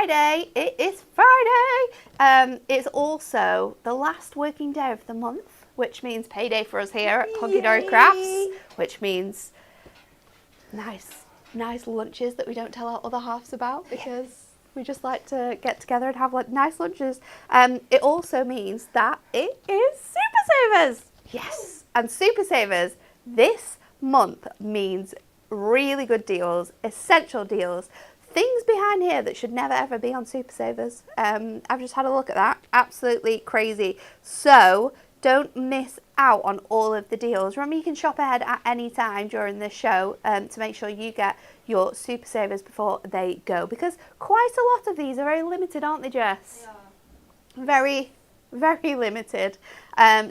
Friday. It is Friday. It's also the last working day of the month, which means payday for us here at Hunky Dory Crafts, which means nice lunches that we don't tell our other halves about because we just like to get together and have like nice lunches. It also means that it is Super Savers. Yes, and Super Savers this month means really good deals, essential deals, things behind here that should never ever be on Super Savers. I've just had a look at that. Absolutely crazy. So don't miss out on all of the deals. Remember, you can shop ahead at any time during this show to make sure you get your Super Savers before they go, because quite a lot of these are very limited, aren't they, Jess? Yeah. Very, very limited.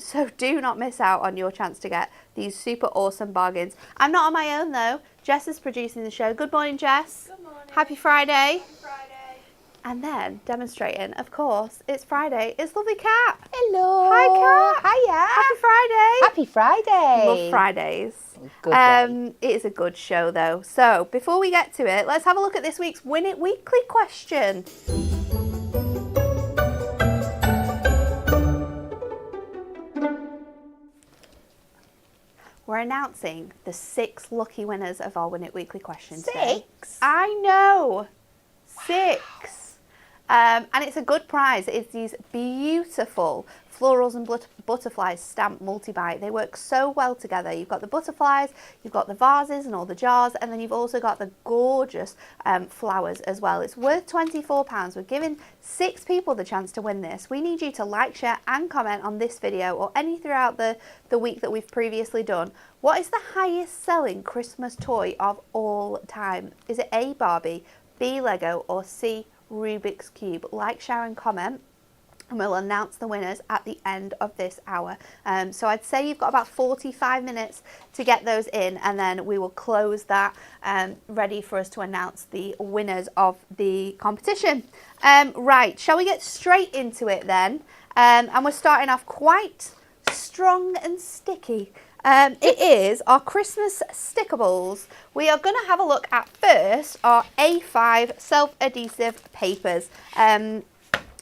So do not miss out on your chance to get these super awesome bargains. I'm not on my own though. Jess is producing the show. Good morning, Jess. Good morning. Happy Friday. Happy Friday. And then demonstrating, of course, it's Friday. It's lovely Kat. Hello. Hi, Kat. Hiya. Happy Friday. Happy Friday. Love Fridays. Good day. It is a good show though. So before we get to it, let's have a look at this week's Win It Weekly question. We're announcing the 6 lucky winners of our Win It Weekly question today. 6? I know. 6. And it's a good prize. It's these beautiful florals and butterflies stamped multi-bite. They work so well together. You've got the butterflies, you've got the vases and all the jars, and then you've also got the gorgeous flowers as well. It's worth £24. We're giving 6 people the chance to win this. We need you to like, share and comment on this video or any throughout the week that we've previously done. What is the highest selling Christmas toy of all time? Is it A, Barbie, B, Lego, or C, Rubik's Cube? Like, share and comment, and we'll announce the winners at the end of this hour. So I'd say you've got about 45 minutes to get those in, and then we will close that ready for us to announce the winners of the competition. Right, shall we get straight into it then? And we're starting off quite strong and sticky. It is our Christmas stickables. We are going to have a look at first our A5 self-adhesive papers.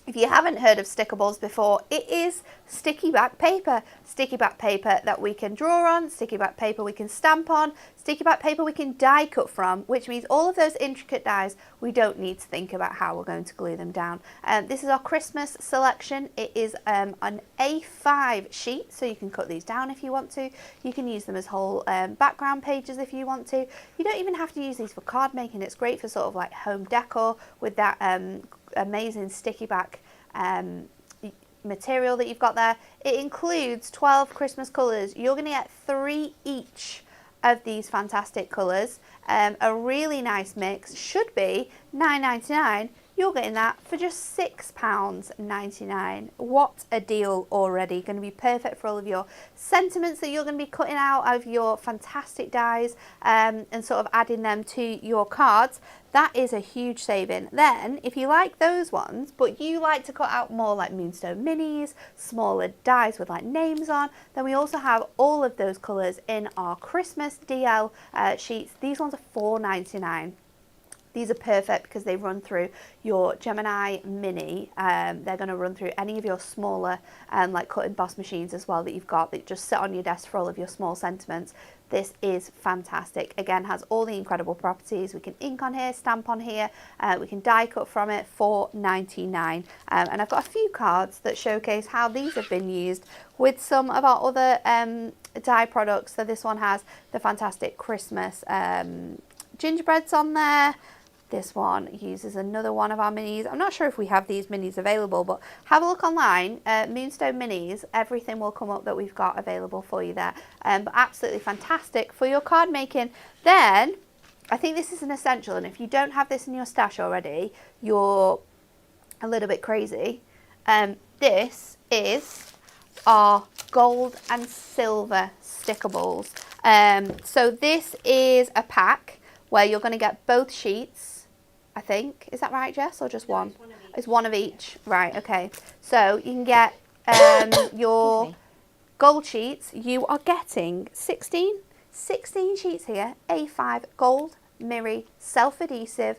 If you haven't heard of stickables before, it is sticky back paper. Sticky back paper that we can draw on, sticky back paper we can stamp on, sticky back paper we can die cut from, which means all of those intricate dies, we don't need to think about how we're going to glue them down. This is our Christmas selection. It is an A5 sheet, so you can cut these down if you want to. You can use them as whole background pages if you want to. You don't even have to use these for card making. It's great for sort of like home decor with that amazing sticky back material that you've got there. It includes 12 Christmas colours. You're going to get 3 each of these fantastic colours. A really nice mix. Should be £9.99. You're getting that for just £6.99. What a deal already. Going to be perfect for all of your sentiments that you're going to be cutting out of your fantastic dies and sort of adding them to your cards. That is a huge saving. Then, if you like those ones, but you like to cut out more like Moonstone Minis, smaller dies with like names on, then we also have all of those colours in our Christmas DL sheets. These ones are £4.99. These are perfect because they run through your Gemini Mini. They're going to run through any of your smaller like cut and emboss machines as well that you've got that just sit on your desk for all of your small sentiments. This is fantastic. Again, has all the incredible properties. We can ink on here, stamp on here. We can die cut from it, £4.99. And I've got a few cards that showcase how these have been used with some of our other die products. So this one has the fantastic Christmas gingerbreads on there. This one uses another one of our minis. I'm not sure if we have these minis available, but have a look online. Moonstone Minis, everything will come up that we've got available for you there. But absolutely fantastic for your card making. Then, I think this is an essential, and if you don't have this in your stash already, you're a little bit crazy. This is our gold and silver stickables. So this is a pack where you're going to get both sheets, I think. Is that right, Jess, or just one? It's one of each. Right, okay. So you can get your gold sheets. You are getting 16 sheets here. A5 gold, mirror, self-adhesive.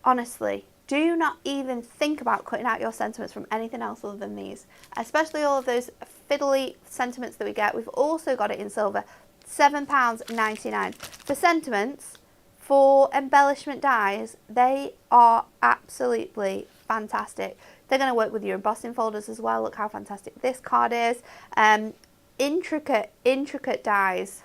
Honestly, Do not even think about cutting out your sentiments from anything else other than these, especially all of those fiddly sentiments that we get. We've also got it in silver, £7.99. For sentiments, for embellishment dies, they are absolutely fantastic. They're going to work with your embossing folders as well. Look how fantastic this card is. Intricate dies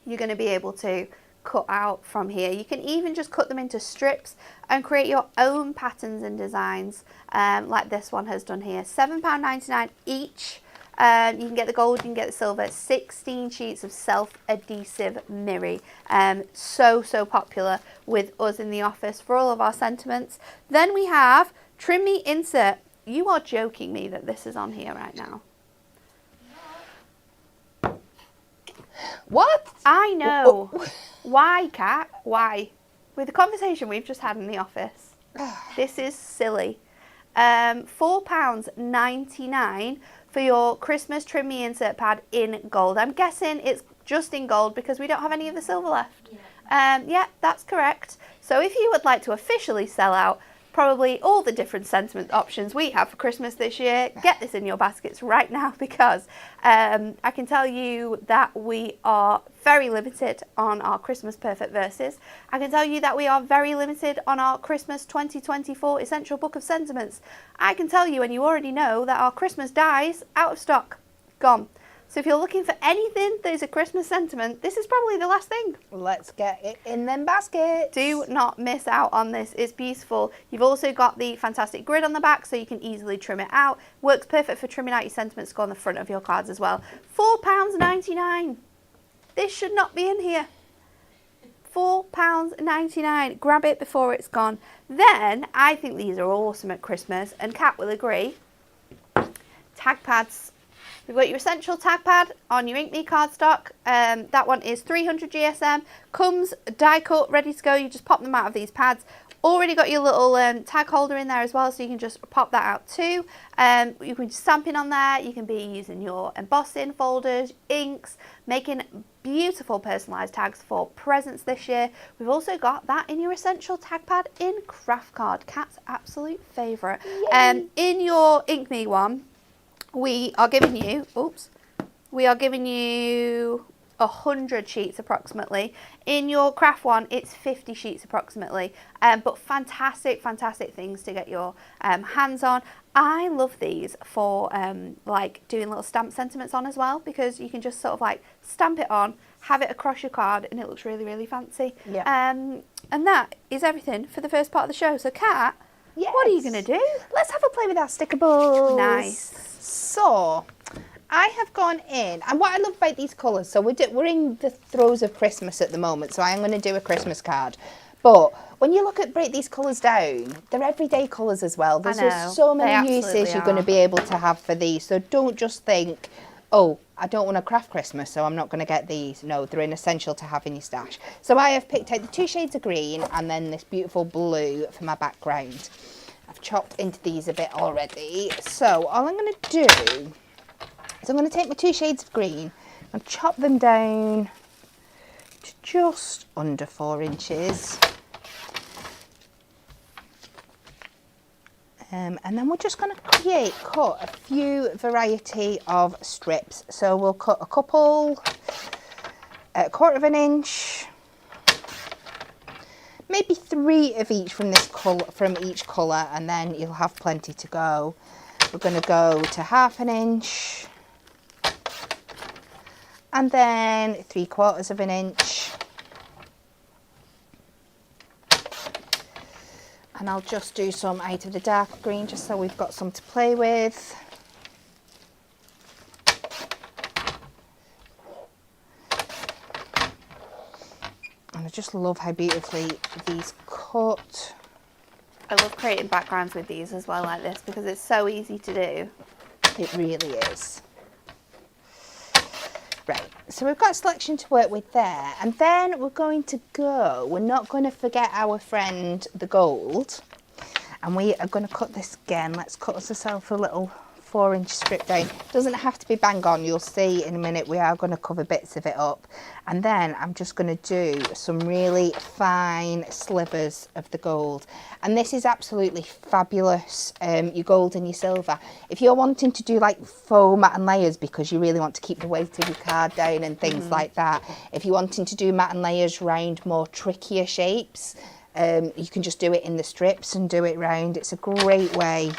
you're going to be able to cut out from here. You can even just cut them into strips and create your own patterns and designs, like this one has done here. £7.99 each. You can get the gold, you can get the silver. 16 sheets of self-adhesive Miri. So popular with us in the office for all of our sentiments. Then we have Trim Me Insert. You are joking me that this is on here right now. What? I know. Why, Kat? Why? With the conversation we've just had in the office. This is silly. £4.99 for your Christmas Trim Me Insert pad in gold. I'm guessing it's just in gold because we don't have any of the silver left. Yeah, that's correct. So if you would like to officially sell out probably all the different sentiment options we have for Christmas this year, get this in your baskets right now, because I can tell you that we are very limited on our Christmas Perfect Verses. I can tell you that we are very limited on our Christmas 2024 Essential Book of Sentiments. I can tell you, and you already know, that our Christmas dies out of stock, gone. So if you're looking for anything that is a Christmas sentiment, this is probably the last thing. Let's get it in them baskets. Do not miss out on this. It's beautiful. You've also got the fantastic grid on the back, so you can easily trim it out. Works perfect for trimming out your sentiments to go on the front of your cards as well. £4.99. This should not be in here. £4.99. Grab it before it's gone. Then, I think these are awesome at Christmas, and Kat will agree. Tag pads. We've got your essential tag pad on your Ink Me cardstock. That one is 300 GSM. Comes die cut, ready to go. You just pop them out of these pads. Already got your little tag holder in there as well, so you can just pop that out too. You can stamp in on there. You can be using your embossing folders, inks, making beautiful personalised tags for presents this year. We've also got that in your essential tag pad in Craft Card. Kat's absolute favourite. In your Ink Me one, we are giving you 100 sheets approximately. In your craft one, it's 50 sheets approximately. But fantastic things to get your hands on. I love these for like doing little stamp sentiments on as well, because you can just sort of like stamp it on, have it across your card, and it looks really fancy. Yeah. And that is everything for the first part of the show. So Kat, Yes. what are you going to do? Let's have a play with our stickables. Nice. So, I have gone in, and what I love about these colours, so we're in the throes of Christmas at the moment, so I am going to do a Christmas card. But when you break these colours down, they're everyday colours as well. There's just so many uses you're going to be able to have for these. So don't just think, oh, I don't want to craft Christmas, so I'm not going to get these. No, they're an essential to have in your stash. So I have picked out the 2 shades of green and then this beautiful blue for my background. I've chopped into these a bit already. So all I'm going to do is I'm going to take my 2 shades of green and chop them down to just under 4 inches. And then we're just going to cut a few variety of strips. So we'll cut a couple, a 1/4 of an inch, maybe 3 of each from this colour, from each colour, and then you'll have plenty to go. We're going to go to 1/2 inch, and then 3/4 of an inch. And I'll just do some out of the dark green just so we've got some to play with. And I just love how beautifully these cut. I love creating backgrounds with these as well like this, because it's so easy to do. It really is. Right, so we've got a selection to work with there, and then we're not going to forget our friend the gold, and we are going to cut this again. Let's cut ourselves a little 4-inch strip down. Doesn't have to be bang on. You'll see in a minute we are going to cover bits of it up. And then I'm just going to do some really fine slivers of the gold. And this is absolutely fabulous, your gold and your silver. If you're wanting to do like faux matte and layers because you really want to keep the weight of your card down and things like that, if you're wanting to do matte and layers round more trickier shapes, you can just do it in the strips and do it round. It's a great way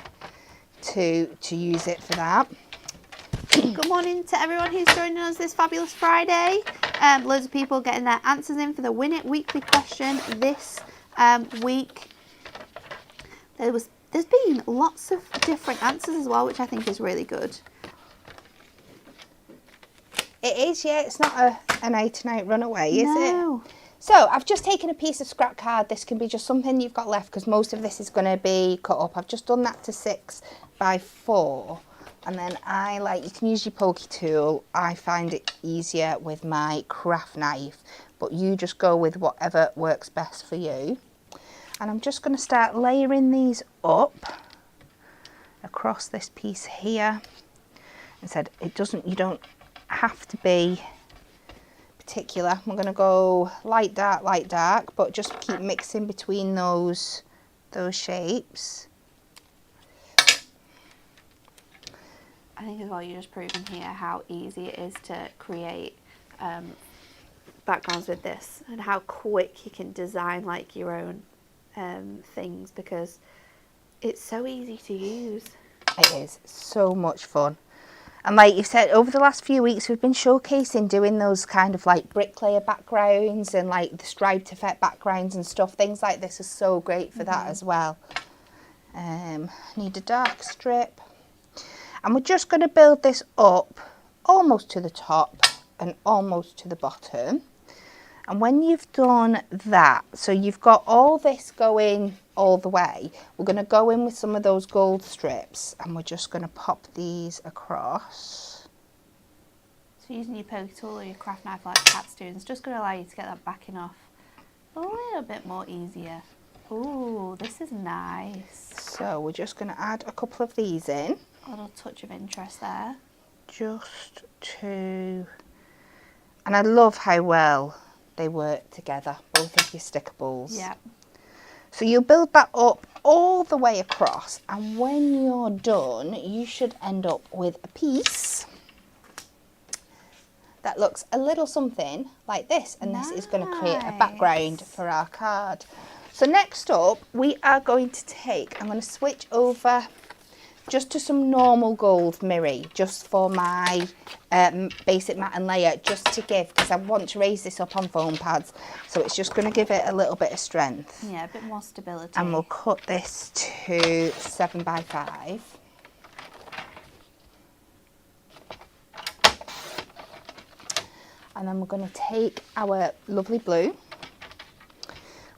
to use it for that. Good morning to everyone who's joining us this fabulous Friday. Loads of people getting their answers in for the Win It Weekly question this week. There's been lots of different answers as well, which I think is really good. It is, yeah. It's not a night and out runaway, is No. it? So I've just taken a piece of scrap card. This can be just something you've got left because most of this is going to be cut up. I've just done that to 6 by 4. And then you can use your pokey tool. I find it easier with my craft knife, but you just go with whatever works best for you. And I'm just going to start layering these up across this piece here. You don't have to be particular. I'm going to go light dark, but just keep mixing between those shapes. I think as well you're just proving here how easy it is to create backgrounds with this and how quick you can design like your own things because it's so easy to use. It is so much fun. And like you said, over the last few weeks we've been showcasing doing those kind of like bricklayer backgrounds and like the striped effect backgrounds and stuff. Things like this are so great for that as well. Need a dark strip. And we're just going to build this up almost to the top and almost to the bottom. And when you've done that, so you've got all this going all the way, we're going to go in with some of those gold strips and we're just going to pop these across. So using your pokey tool or your craft knife like Kat's doing is just going to allow you to get that backing off a little bit more easier. Ooh, this is nice. So we're just going to add a couple of these in. A little touch of interest there. Just to... And I love how well they work together, both of your sticker balls. Yeah. So you'll build that up all the way across, and when you're done, you should end up with a piece that looks a little something like this, and this is going to create a background for our card. So next up, we are going to I'm going to switch over just to some normal gold mirri, just for my basic matte and layer, just to give, because I want to raise this up on foam pads, so it's just going to give it a little bit of strength. Yeah, a bit more stability. And we'll cut this to 7 by 5. And then we're going to take our lovely blue.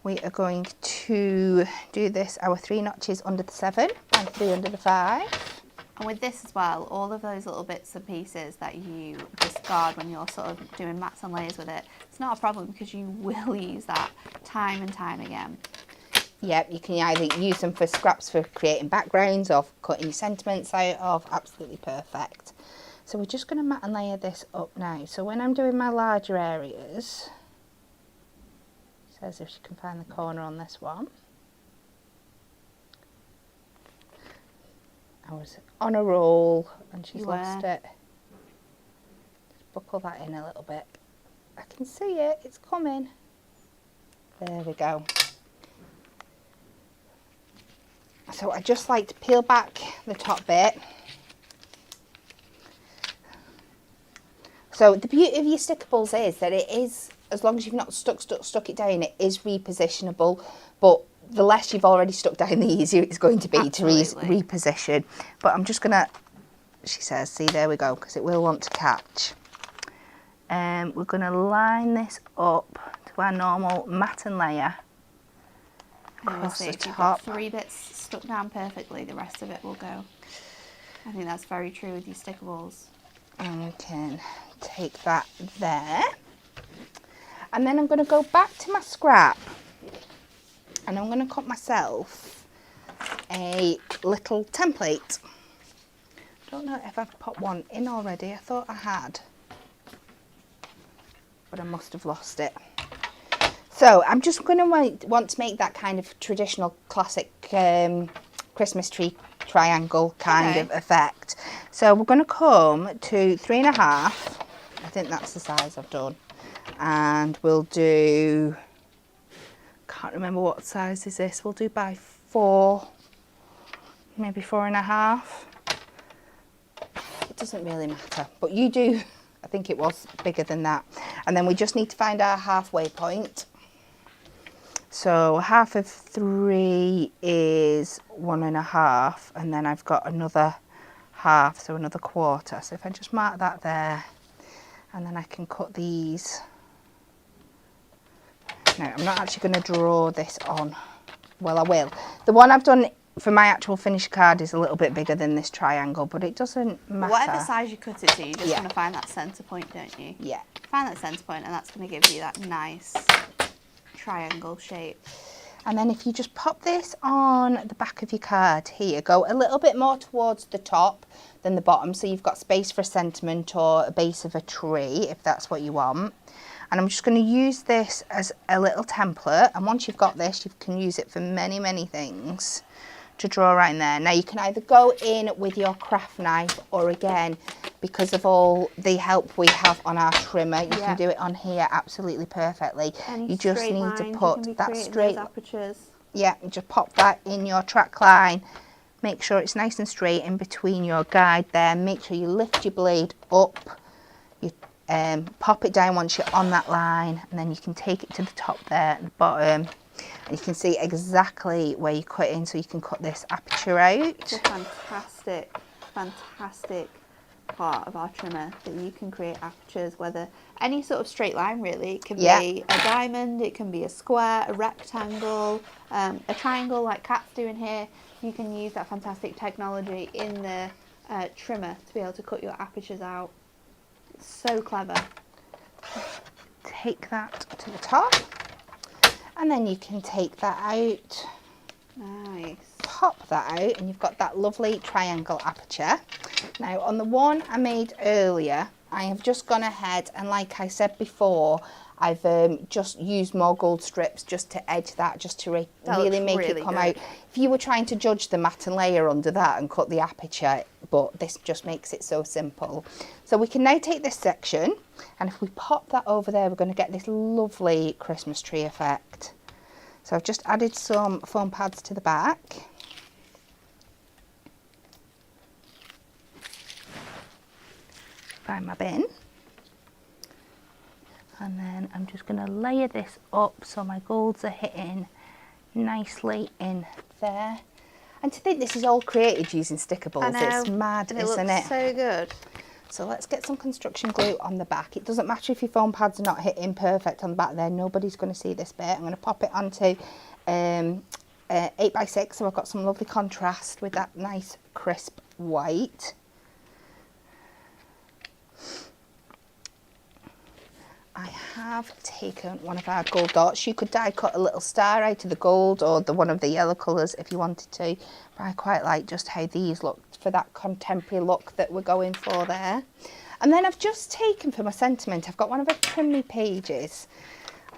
We are going to do this, our 3 notches under the 7 and 3 under the 5. And with this as well, all of those little bits and pieces that you discard when you're sort of doing mats and layers with it, it's not a problem because you will use that time and time again. Yep, you can either use them for scraps for creating backgrounds or cutting your sentiments out of. Absolutely perfect. So we're just going to mat and layer this up now. So when I'm doing my larger areas, says if she can find the corner on this one. I was on a roll and she's lost it. Just buckle that in a little bit. I can see it, it's coming. There we go. So I just like to peel back the top bit. So the beauty of your stickables is that it is, as long as you've not stuck it down, it is repositionable, but the less you've already stuck down, the easier it's going to be to reposition. But I'm just going to, she says, see, there we go, because it will want to catch. We're going to line this up to our normal mat and layer across the If you've top. got 3 bits stuck down perfectly, the rest of it will go. I think that's very true with your stickables. And we can take that there. And then I'm going to go back to my scrap and I'm going to cut myself a little template. don't know if I've popped one in already. I thought I had, but I must have lost it. So I'm just going to want to make that kind of traditional classic Christmas tree triangle kind of effect. So we're going to come to 3.5. I think that's the size I've done. And we'll do, can't remember what size is this. We'll do by 4, maybe 4.5. It doesn't really matter, but you do, I think it was bigger than that. And then we just need to find our halfway point. So half of 3 is 1.5, and then I've got another half, so another quarter. So if I just mark that there, and then I can cut these. Now, I'm not actually going to draw this on. Well, I will. The one I've done for my actual finished card is a little bit bigger than this triangle, but it doesn't matter. Whatever size you cut it to, you just want to find that centre point, don't you? Yeah. Find that centre point, and that's going to give you that nice triangle shape. And then if you just pop this on the back of your card here, go a little bit more towards the top than the bottom, so you've got space for a sentiment or a base of a tree, if that's what you want. And I'm just going to use this as a little template, and once you've got this, you can use it for many, many things to draw right in there. Now you can either go in with your craft knife, or again, because of all the help we have on our trimmer, you can do it on here absolutely perfectly. You just need to put that straight, just pop that in your track line. Make sure it's nice and straight in between your guide there. Make sure you lift your blade up. You pop it down once you're on that line, and then you can take it to the top there at the bottom. And you can see exactly where you cut in, so you can cut this aperture out. It's a fantastic, fantastic part of our trimmer, that you can create apertures, whether any sort of straight line really. It can be a diamond, it can be a square, a rectangle, a triangle like Kat's doing here. You can use that fantastic technology in the trimmer to be able to cut your apertures out. It's so clever. Take that to the top, and then you can take that out. Nice. Pop that out, and you've got that lovely triangle aperture. Now on the one I made earlier, I have just gone ahead and, like I said before, I've just used more gold strips just to edge that, just to really make it come out. If you were trying to judge the mat and layer under that and cut the aperture, but this just makes it so simple. So we can now take this section, and if we pop that over there, we're going to get this lovely Christmas tree effect. So I've just added some foam pads to the back. Find my bin. And then I'm just going to layer this up so my golds are hitting nicely in there. And to think this is all created using stickables, it's mad, isn't it? Looks so good. So let's get some construction glue on the back. It doesn't matter if your foam pads are not hitting perfect on the back there, nobody's going to see this bit. I'm going to pop it onto 8x6, so I've got some lovely contrast with that nice crisp white. I have taken one of our gold dots. You could die cut a little star out of the gold, or one of the yellow colours if you wanted to. But I quite like just how these look for that contemporary look that we're going for there. And then I've just taken for my sentiment, I've got one of our trim me pages.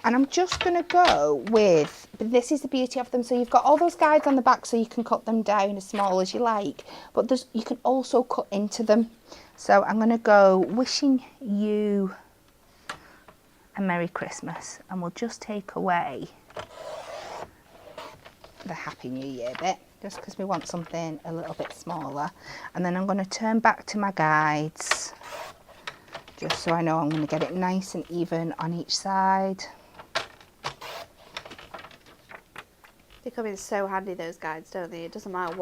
And I'm just going to go with, but this is the beauty of them, so you've got all those guides on the back so you can cut them down as small as you like. But you can also cut into them. So I'm going to go wishing you a Merry Christmas, and we'll just take away the Happy New Year bit, just because we want something a little bit smaller. And then I'm going to turn back to my guides, just so I know I'm going to get it nice and even on each side. They come in so handy, those guides, don't they? It doesn't matter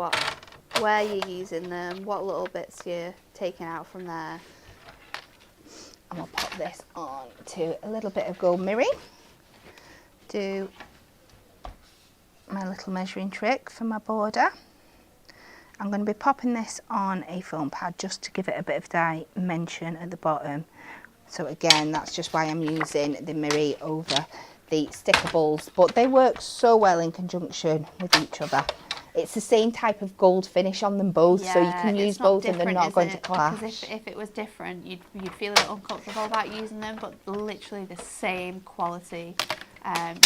where you're using them, what little bits you're taking out from there. And we'll pop this on to a little bit of gold mirroring. Do my little measuring trick for my border. I'm going to be popping this on a foam pad just to give it a bit of dimension at the bottom. So again, that's just why I'm using the mirror over the stickables, but they work so well in conjunction with each other. it's the same type of gold finish on them both, so you can use both and they're not going to clash. Because if it was different, you'd feel a bit uncomfortable about using them, but literally the same quality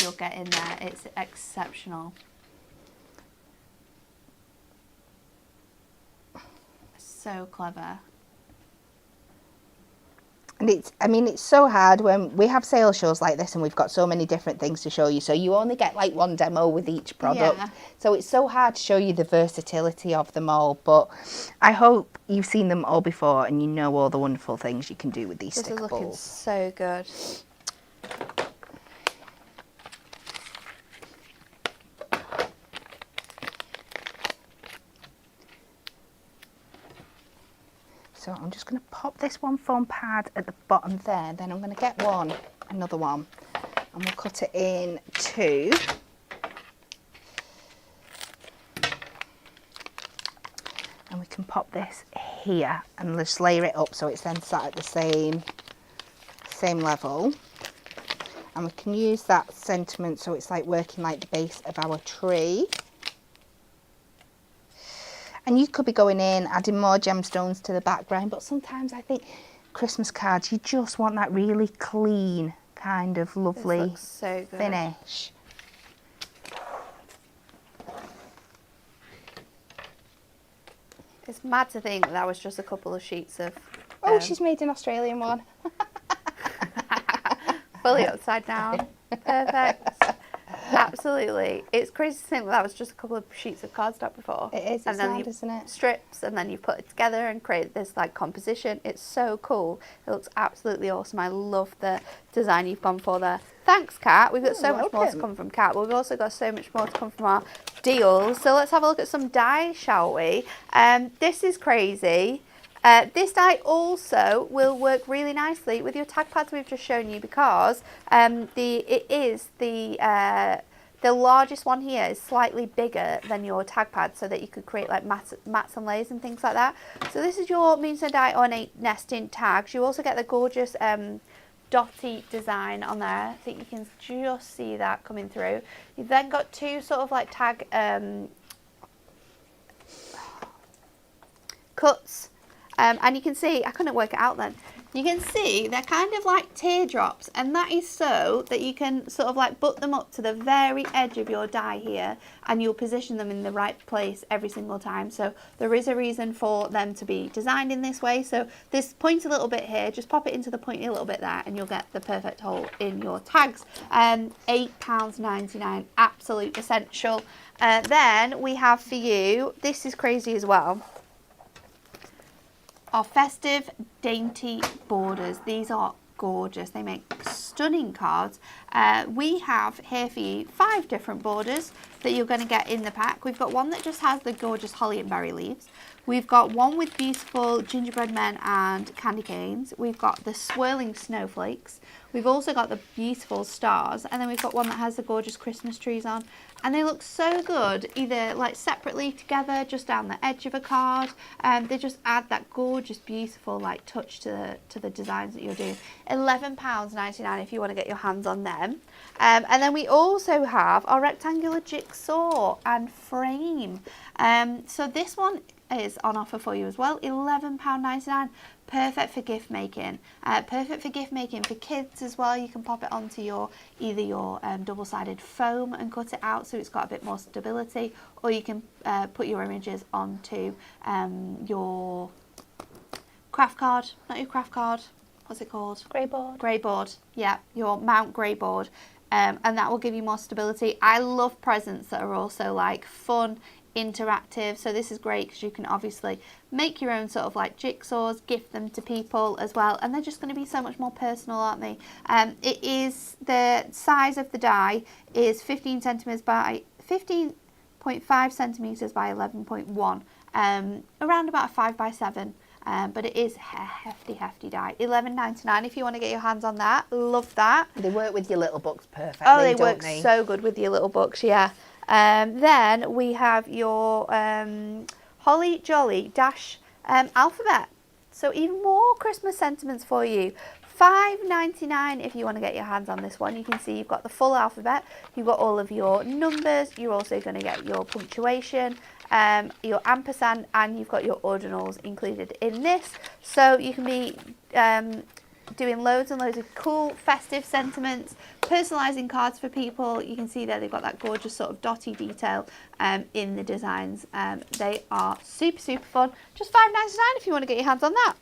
you'll get in there. It's exceptional. So clever. And it's so hard when we have sales shows like this and we've got so many different things to show you. So you only get like one demo with each product. Yeah. So it's so hard to show you the versatility of them all. But I hope you've seen them all before and you know all the wonderful things you can do with these This sticker is looking balls. so good. So I'm just going to pop this one foam pad at the bottom there. Then I'm going to get another one, and we'll cut it in two. And we can pop this here and just layer it up so it's then sat at the same level. And we can use that sentiment so it's like working like the base of our tree. And you could be going in, adding more gemstones to the background, but sometimes I think Christmas cards, you just want that really clean, kind of lovely so good. finish. It's mad to think that was just a couple of sheets of... Oh, she's made an Australian one. fully upside down. Perfect. Absolutely. It's crazy to think that was just a couple of sheets of cardstock before. It is, it's mad, isn't it? Strips, and then you put it together and create this like composition. It's so cool. It looks absolutely awesome. I love the design you've gone for there. Thanks, Kat. We've got so much more to come from Kat, but we've also got so much more to come from our deals. So let's have a look at some die, shall we? This is crazy. This die also will work really nicely with your tag pads we've just shown you because the largest one here is slightly bigger than your tag pad so that you could create like mats and layers and things like that. So this is your Moonstone Die Ornate Nesting tags. You also get the gorgeous dotty design on there. I think you can just see that coming through. You've then got two sort of like tag cuts. And you can see, I couldn't work it out then. You can see they're kind of like teardrops, and that is so that you can sort of like butt them up to the very edge of your die here, and you'll position them in the right place every single time. So there is a reason for them to be designed in this way. So this pointy little bit here, just pop it into the pointy little bit there, and you'll get the perfect hole in your tags. £8.99, absolute essential. Then we have for you, this is crazy as well, our festive dainty borders. These are gorgeous. They make stunning cards. We have here for you 5 different borders that you're going to get in the pack. We've got one that just has the gorgeous holly and berry leaves. We've got one with beautiful gingerbread men and candy canes. We've got the swirling snowflakes. We've also got the beautiful stars, and then we've got one that has the gorgeous Christmas trees on. And they look so good, either like separately together, just down the edge of a card. They just add that gorgeous, beautiful like touch to the designs that you're doing. £11.99 if you want to get your hands on them. And then we also have our rectangular jigsaw and frame. So this one is on offer for you as well, £11.99. Perfect for gift making. Perfect for gift making for kids as well. You can pop it onto either your double-sided foam and cut it out so it's got a bit more stability, or you can put your images onto your craft card. Not your craft card. What's it called? Greyboard. Greyboard. Yeah, your Mount Greyboard. And that will give you more stability. I love presents that are also like fun, interactive, so this is great because you can obviously make your own sort of like jigsaws, gift them to people as well, and they're just going to be so much more personal, aren't they? It is, the size of the die is 15 centimeters by 15.5 centimeters by 11.1, around about a 5x7. But it is a hefty die. £11.99 if you want to get your hands on that. Love that. They work with your little books perfectly. Oh, they work so good with your little books, yeah. Then we have your Holly Jolly Dash alphabet. So even more Christmas sentiments for you. $5.99 if you want to get your hands on this one. You can see you've got the full alphabet, you've got all of your numbers, you're also going to get your punctuation, your ampersand, and you've got your ordinals included in this. So you can be doing loads and loads of cool festive sentiments, personalising cards for people. You can see there they've got that gorgeous sort of dotty detail in the designs. They are super, super fun. Just $5.99 if you want to get your hands on that.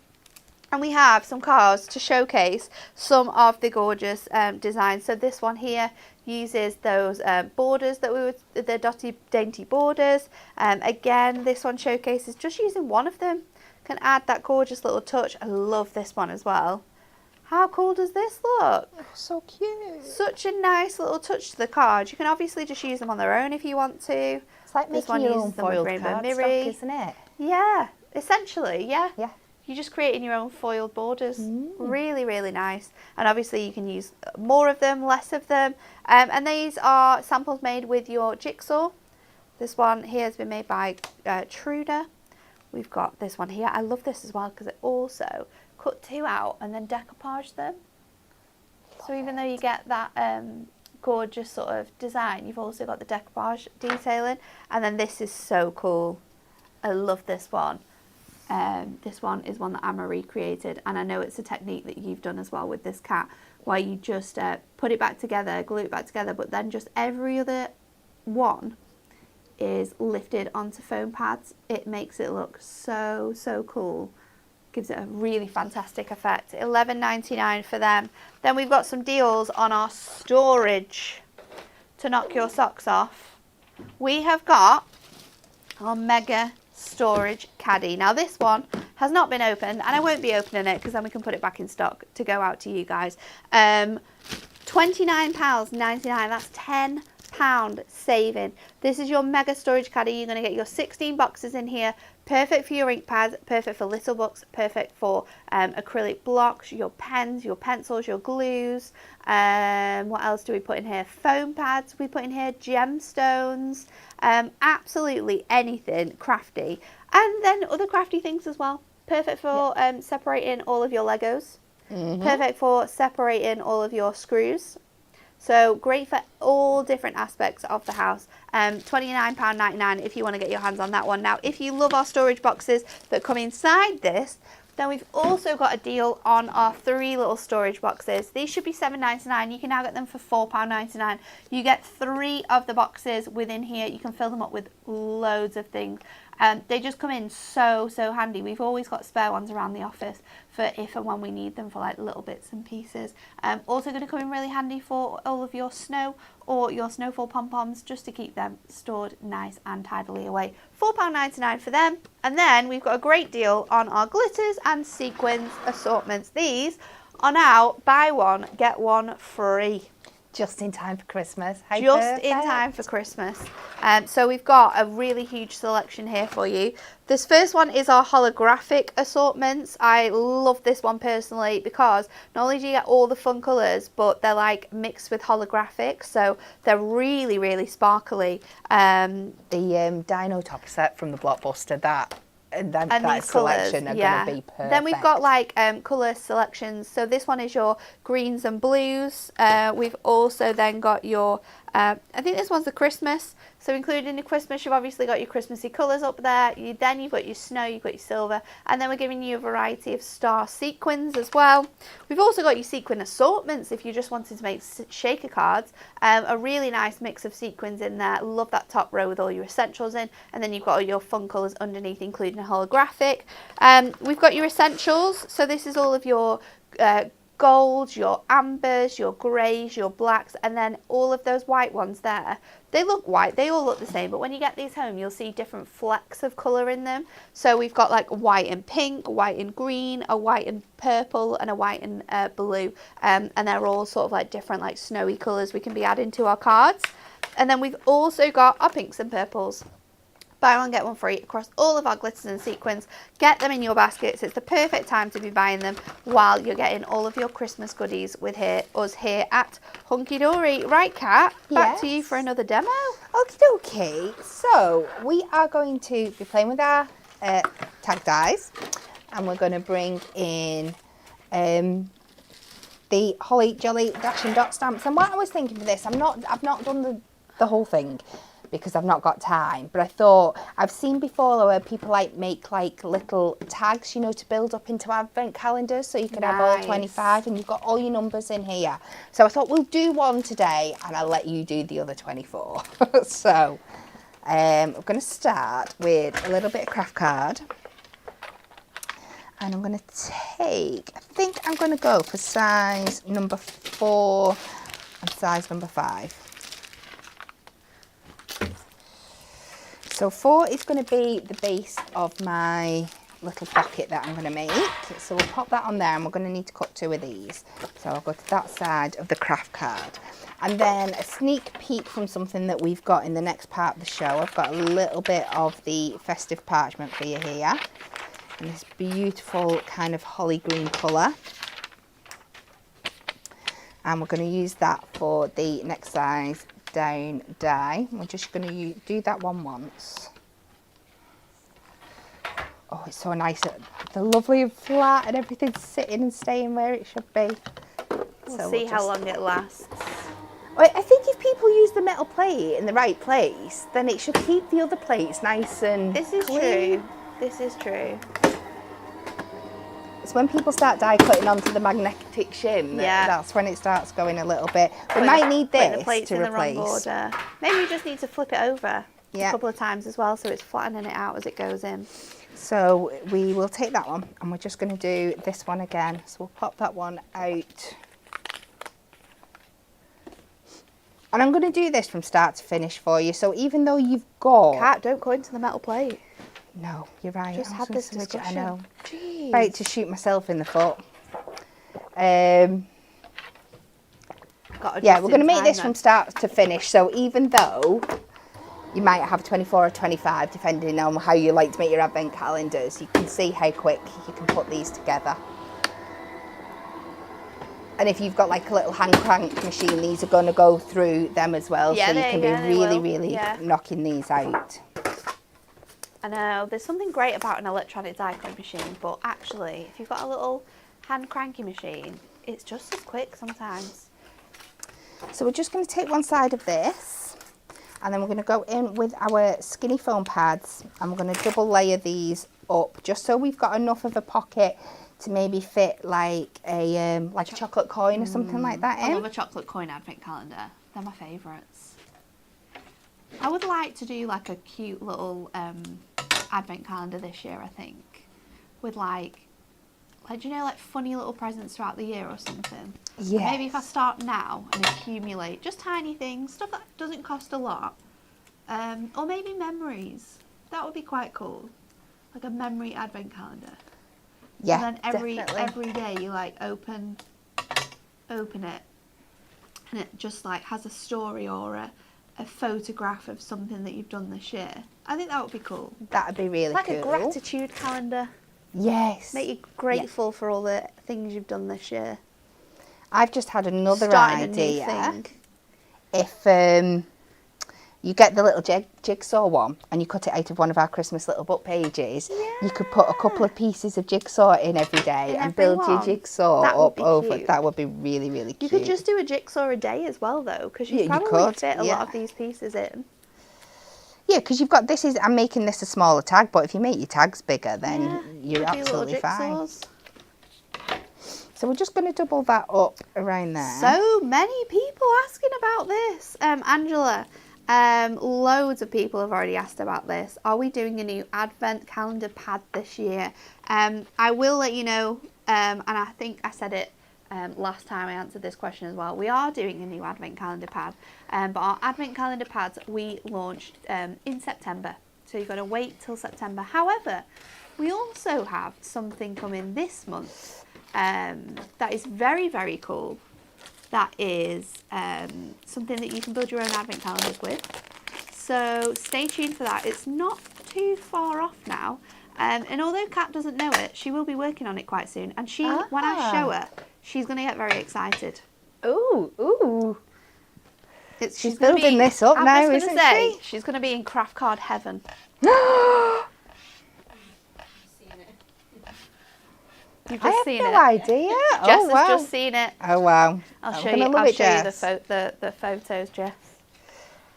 And we have some cards to showcase some of the gorgeous designs. So this one here uses those borders that the dotty dainty borders. Again, this one showcases just using one of them. Can add that gorgeous little touch. I love this one as well. How cool does this look? Oh, so cute. Such a nice little touch to the card. You can obviously just use them on their own if you want to. It's like This making one your own uses them with foiled Rainbow cardstock, Mirror. isn't it? Yeah, essentially, yeah. Yeah. You're just creating your own foiled borders. Really, really nice. And obviously you can use more of them, less of them. And these are samples made with your jigsaw. This one here has been made by Truda. We've got this one here. I love this as well because it also cut two out and then decoupage them. So even though you get that gorgeous sort of design, you've also got the decoupage detailing. And then this is so cool. I love this one. This one is one that Anne-Marie created, and I know it's a technique that you've done as well with this cat, where you just put it back together, glue it back together, but then just every other one is lifted onto foam pads. It makes it look so, so cool. Gives it a really fantastic effect. $11.99 for them. Then we've got some deals on our storage to knock your socks off. We have got our mega storage caddy. Now this one has not been opened, and I won't be opening it because then we can put it back in stock to go out to you guys. £29.99, that's £10 saving. This is your mega storage caddy. You're going to get your 16 boxes in here. Perfect for your ink pads, perfect for little books, perfect for acrylic blocks, your pens, your pencils, your glues. What else do we put in here? Foam pads we put in here, gemstones, absolutely anything crafty. And then other crafty things as well. Perfect for separating all of your Legos. Perfect for separating all of your screws. So great for all different aspects of the house. £29.99 if you want to get your hands on that one. Now, if you love our storage boxes that come inside this, then we've also got a deal on our 3 little storage boxes. These should be $7.99. You can now get them for £4.99. You get 3 of the boxes within here. You can fill them up with loads of things. They just come in so, so handy. We've always got spare ones around the office for if and when we need them for like little bits and pieces. Also going to come in really handy for all of your snow or your snowfall pom-poms, just to keep them stored nice and tidily away. £4.99 for them. And then we've got a great deal on our glitters and sequins assortments. These are now buy one, get one free. Just in time for Christmas. How Just perfect. in time for Christmas. So we've got a really huge selection here for you. This first one is our holographic assortments. I love this one personally because not only do you get all the fun colours, but they're like mixed with holographic, so they're really, really sparkly. The Dino Top set from the Blockbuster, that selection are going to be perfect. Then we've got like colour selections. So this one is your greens and blues. We've also then got your, I think this one's the Christmas. So including the Christmas, you've obviously got your Christmassy colours up there. Then you've got your snow, you've got your silver. And then we're giving you a variety of star sequins as well. We've also got your sequin assortments if you just wanted to make shaker cards. A really nice mix of sequins in there. Love that top row with all your essentials in. And then you've got all your fun colours underneath, including a holographic. We've got your essentials. So this is all of your golds, your ambers, your greys, your blacks, and then all of those white ones there. They look white, they all look the same, but when you get these home, you'll see different flecks of colour in them. So we've got like white and pink, white and green, a white and purple, and a white and blue. And they're all sort of like different like snowy colours we can be adding to our cards. And then we've also got our pinks and purples. Buy one, get one free across all of our glitters and sequins. Get them in your baskets. It's the perfect time to be buying them while you're getting all of your Christmas goodies with us here at Hunky Dory. Right, Kat, back to you for another demo. Okie dokie. So we are going to be playing with our tag dies, and we're going to bring in the Holly Jolly Dash and Dot stamps. And what I was thinking for this, I've not done the whole thing because I've not got time. But I thought, I've seen before where people make little tags, you know, to build up into advent calendars. So you could have all 25 and you've got all your numbers in here. So I thought we'll do one today and I'll let you do the other 24. So I'm going to start with a little bit of craft card. And I'm going to take, I think I'm going to go for size number 4 and size number 5. So 4 is going to be the base of my little pocket that I'm going to make. So we'll pop that on there and we're going to need to cut 2 of these. So I'll go to that side of the craft card. And then a sneak peek from something that we've got in the next part of the show. I've got a little bit of the festive parchment for you here. And this beautiful kind of holly green colour. And we're going to use that for the next size down die. We're just going to do that one once. Oh, it's so nice. The lovely and flat and everything's sitting and staying where it should be. We'll see how long it lasts. I think if people use the metal plate in the right place, then it should keep the other plates nice and This is clean. true. This is true. It's when people start die cutting onto the magnetic shim that's when it starts going a little bit. We might need this the plates to in replace. the wrong order. Maybe you just need to flip it over a Yeah. couple of times as well, so it's flattening it out as it goes in. So we will take that one and we're just going to do this one again. So we'll pop that one out. And I'm going to do this from start to finish for you. So even though you've got... Cat, don't go into the metal plate. No, you're right. Just had this discussion. I know. Jeez. About to shoot myself in the foot. Got Yeah, we're going to make this from start to finish. So even though you might have 24 or 25, depending on how you like to make your advent calendars, you can see how quick you can put these together. And if you've got like a little hand crank machine, these are going to go through them as well. Yeah, so you can be really yeah. knocking these out. I know, there's something great about an electronic die cutting machine, but actually, if you've got a little hand cranky machine, it's just as quick sometimes. So we're just going to take one side of this, and then we're going to go in with our skinny foam pads, and we're going to double layer these up, just so we've got enough of a pocket to maybe fit like a chocolate coin or something like that in. I love a chocolate coin advent calendar. They're my favourites. I would like to do like a cute little advent calendar this year, I think, with like do you know, like funny little presents throughout the year or something. Yeah. Maybe if I start now and accumulate just tiny things, stuff that doesn't cost a lot, or maybe memories. That would be quite cool, like a memory advent calendar. Yeah, And then every definitely. day you like open it, and it just like has a story or a photograph of something that you've done this year. I think that would be cool. That would be really Like cool. a gratitude calendar. Yes. Make you grateful for all the things you've done this year. I've just had another Starting idea. a new thing. If you get the little jigsaw one and you cut it out of one of our Christmas little book pages, you could put a couple of pieces of jigsaw in every day In and every build your one. jigsaw That would up be over. cute. That would be really, really cute. You could just do a jigsaw a day as well, though, because you Yeah, you probably could, fit a yeah. lot of these pieces in. Yeah, because you've got this. I'm making this a smaller tag, but if you make your tags bigger, then Yeah, you're could do little absolutely fine. jigsaws. So we're just going to double that up around there. So many people asking about this. Angela, loads of people have already asked about this. Are we doing a new advent calendar pad this year? I will let you know, and I think I said it last time I answered this question as well. We are doing a new advent calendar pad, but our advent calendar pads we launched in September. So you've got to wait till September. However, we also have something coming this month that is very, very cool. That is something that you can build your own advent calendars with. So stay tuned for that. It's not too far off now. And although Kat doesn't know it, she will be working on it quite soon. And when I show her, she's going to get very excited. Ooh. She's building gonna be, this up I'm now, just isn't gonna say, she? She's going to be in craft card heaven. You've I just have seen no it. idea. Jess Oh, wow. has just seen it. Oh, wow. I'll I'm show gonna you. love I'll it, show you Jess. the photos, Jess.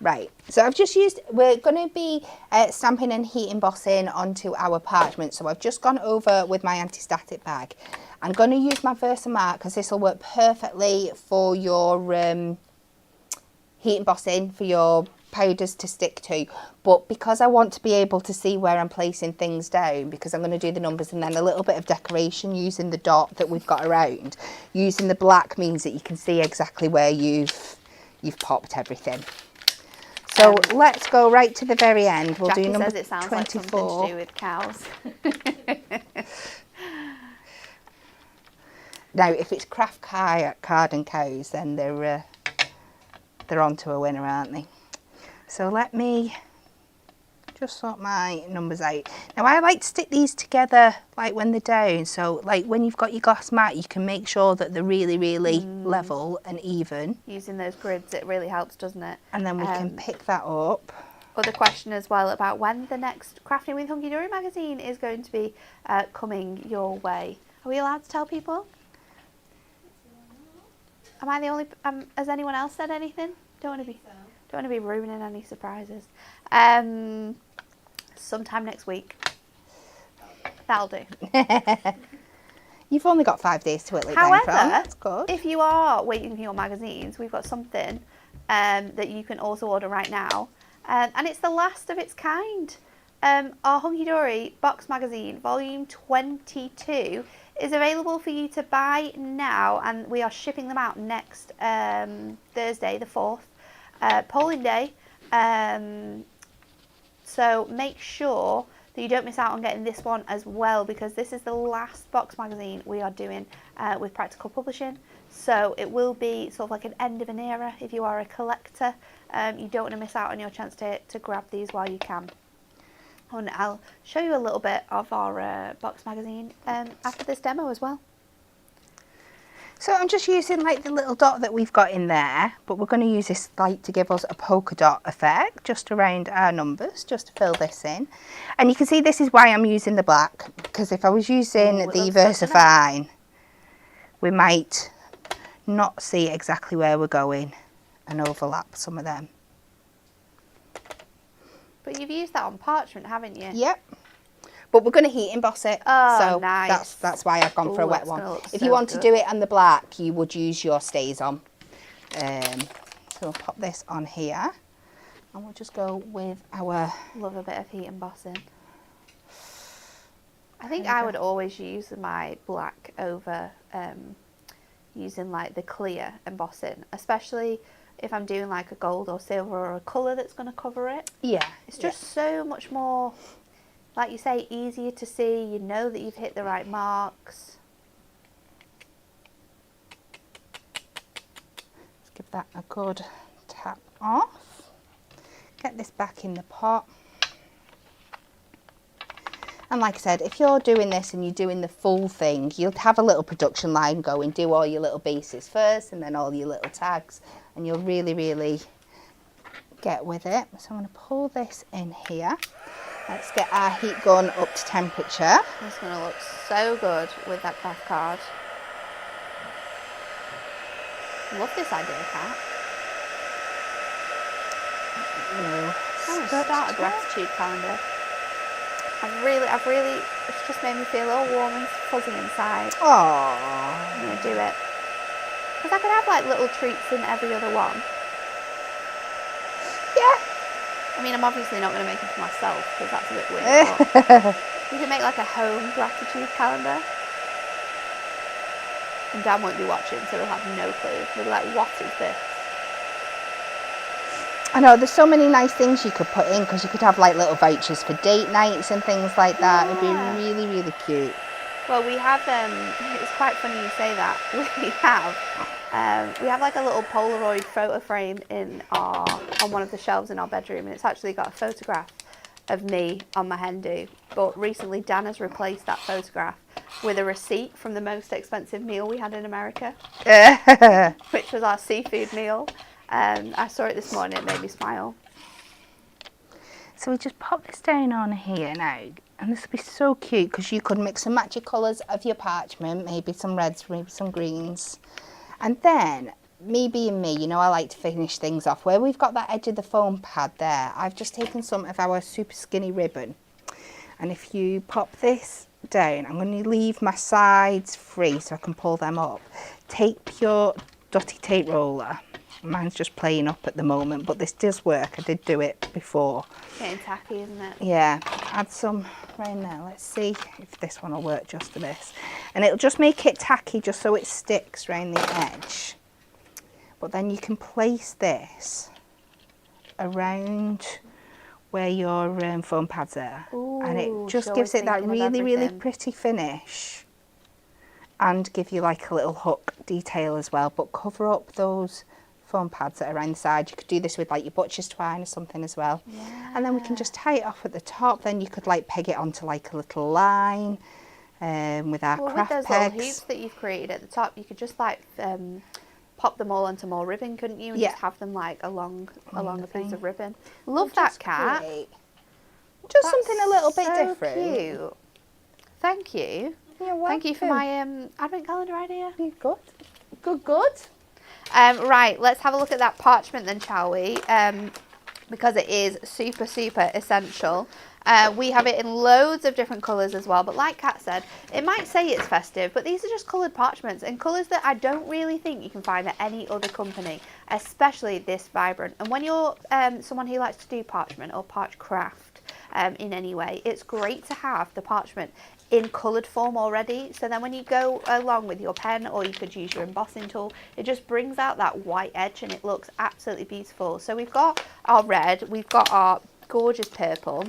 Right, so I've just used, we're going to be stamping and heat embossing onto our parchment. So I've just gone over with my anti-static bag. I'm going to use my Versamark because this will work perfectly for your heat embossing, for your powders to stick to. But because I want to be able to see where I'm placing things down, because I'm going to do the numbers and then a little bit of decoration using the dot that we've got around, using the black means that you can see exactly where you've popped everything. So let's go right to the very end. We'll Jackie do number says it sounds 24. like something to do with cows. Now, if it's craft card and cows, then they're on to a winner, aren't they? So let me just sort my numbers out. Now, I like to stick these together like when they're down. So like when you've got your glass mat, you can make sure that they're really, really level and even. Using those grids, it really helps, doesn't it? And then we can pick that up. Other question as well about when the next Crafting with Hunky Dory magazine is going to be coming your way. Are we allowed to tell people? Am I the only? Has anyone else said anything? Don't want to be ruining any surprises. Sometime next week. That'll do. You've only got 5 days to whittle it down However, from. That's good. if you are waiting for your magazines, we've got something that you can also order right now. And it's the last of its kind. Our Hunky Dory box magazine, volume 22, is available for you to buy now, and we are shipping them out next Thursday, the 4th, polling day. So make sure that you don't miss out on getting this one as well, because this is the last box magazine we are doing with Practical Publishing. So it will be sort of like an end of an era if you are a collector. You don't want to miss out on your chance to grab these while you can. And I'll show you a little bit of our box magazine after this demo as well. So I'm just using like the little dot that we've got in there, but we're going to use this light to give us a polka dot effect just around our numbers, just to fill this in. And you can see this is why I'm using the black, because if I was using the VersaFine, we might not see exactly where we're going and overlap some of them. But you've used that on parchment, haven't you? Yep. But we're going to heat emboss it. Oh, so nice. That's why I've gone for a wet one. If you want so to do it on the black, you would use your StazOn. So we'll pop this on here. And we'll just go with our... Love a bit of heat embossing. I think I would always use my black over using like the clear embossing, especially if I'm doing like a gold or silver or a colour that's going to cover it. Yeah. It's just so much more, like you say, easier to see. You know that you've hit the right marks. Let's give that a good tap off. Get this back in the pot. And like I said, if you're doing this and you're doing the full thing, you'll have a little production line going, do all your little bases first and then all your little tags, and you'll really, really get with it. So I'm going to pull this in here. Let's get our heat gun up to temperature. It's going to look so good with that craft card. Love this idea, Kat. Start a gratitude calendar. I've really, it's just made me feel all warm and fuzzy inside. Aww. I'm going to do it. Because I could have like little treats in every other one. Yeah. I mean, I'm obviously not going to make them for myself because that's a bit weird. But we can make like a home gratitude calendar. And Dan won't be watching, so he'll have no clue. He'll be like, what is this? I know, there's so many nice things you could put in, because you could have like little vouchers for date nights and things like that. It'd be really, really cute. Well, we have, it's quite funny you say that. We have like a little Polaroid photo frame on one of the shelves in our bedroom, and it's actually got a photograph of me on my hen do. But recently Dan has replaced that photograph with a receipt from the most expensive meal we had in America, which was our seafood meal. I saw it this morning, it made me smile. So we just pop this down on here now. And this would be so cute because you could mix and match your colours of your parchment, maybe some reds, maybe some greens. And then, me being me, you know, I like to finish things off. Where we've got that edge of the foam pad there, I've just taken some of our super skinny ribbon. And if you pop this down, I'm going to leave my sides free so I can pull them up. Take pure dotty tape roller. Mine's just playing up at the moment, but this does work. I did do it before. Getting tacky, isn't it? Yeah, add some right now. Let's see if this one will work just for this. And it'll just make it tacky just so it sticks around the edge. But then you can place this around where your foam pads are. Ooh, and it just she's gives it that always thinking of really, really everything. pretty finish. And give you like a little hook detail as well. But cover up those foam pads that are around the side. You could do this with like your butcher's twine or something as well. Yeah. And then we can just tie it off at the top. Then you could like peg it onto like a little line with our Well, craft with those pegs. little hoops that you've created at the top, you could just like pop them all onto more ribbon, couldn't you? And Yeah. just have them like along a piece thing. of ribbon. Love that cat. Just That's something a little bit so different. Cute. Thank you. You're Thank you for welcome. my advent calendar idea. You're good. Good, good. Right, let's have a look at that parchment then, shall we? Because it is super, super essential. We have it in loads of different colours as well, but like Kat said, it might say it's festive, but these are just coloured parchments and colours that I don't really think you can find at any other company, especially this vibrant. And when you're someone who likes to do parchment or parch craft in any way, it's great to have the parchment in coloured form already, so then when you go along with your pen, or you could use your embossing tool, it just brings out that white edge and it looks absolutely beautiful. So we've got our red, we've got our gorgeous purple,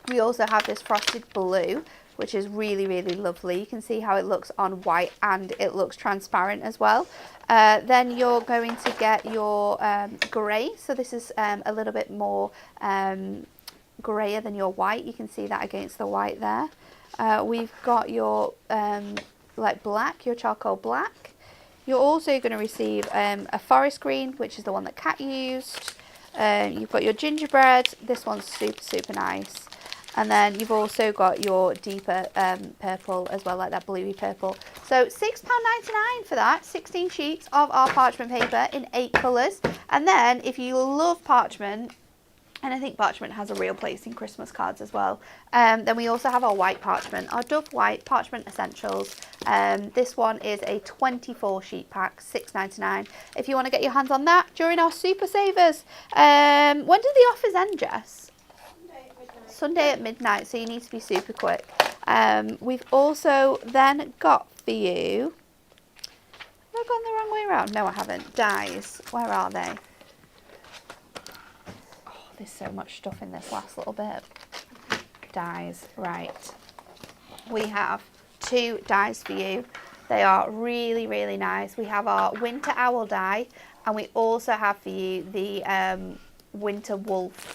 we also have this frosted blue, which is really, really lovely. You can see how it looks on white and it looks transparent as well. Then you're going to get your grey, so this is a little bit more greyer than your white. You can see that against the white there. We've got your like black, your charcoal black. You're also going to receive a forest green, which is the one that Kat used. You've got your gingerbread. This one's super, super nice. And then you've also got your deeper purple as well, like that bluey purple. So £6.99 for that. 16 sheets of our parchment paper in 8 colours. And then if you love parchment, and I think parchment has a real place in Christmas cards as well. Then we also have our white parchment, our Dove White Parchment Essentials. This one is a 24 sheet pack, £6.99. If you want to get your hands on that during our Super Savers. When do the offers end, Jess? Sunday at midnight, so you need to be super quick. We've also then got for you, have I gone the wrong way around? No, I haven't. Dies, where are they? There's so much stuff in this last little bit. Dies, right. We have 2 dies for you. They are really, really nice. We have our Winter Owl die, and we also have for you the Winter Wolf.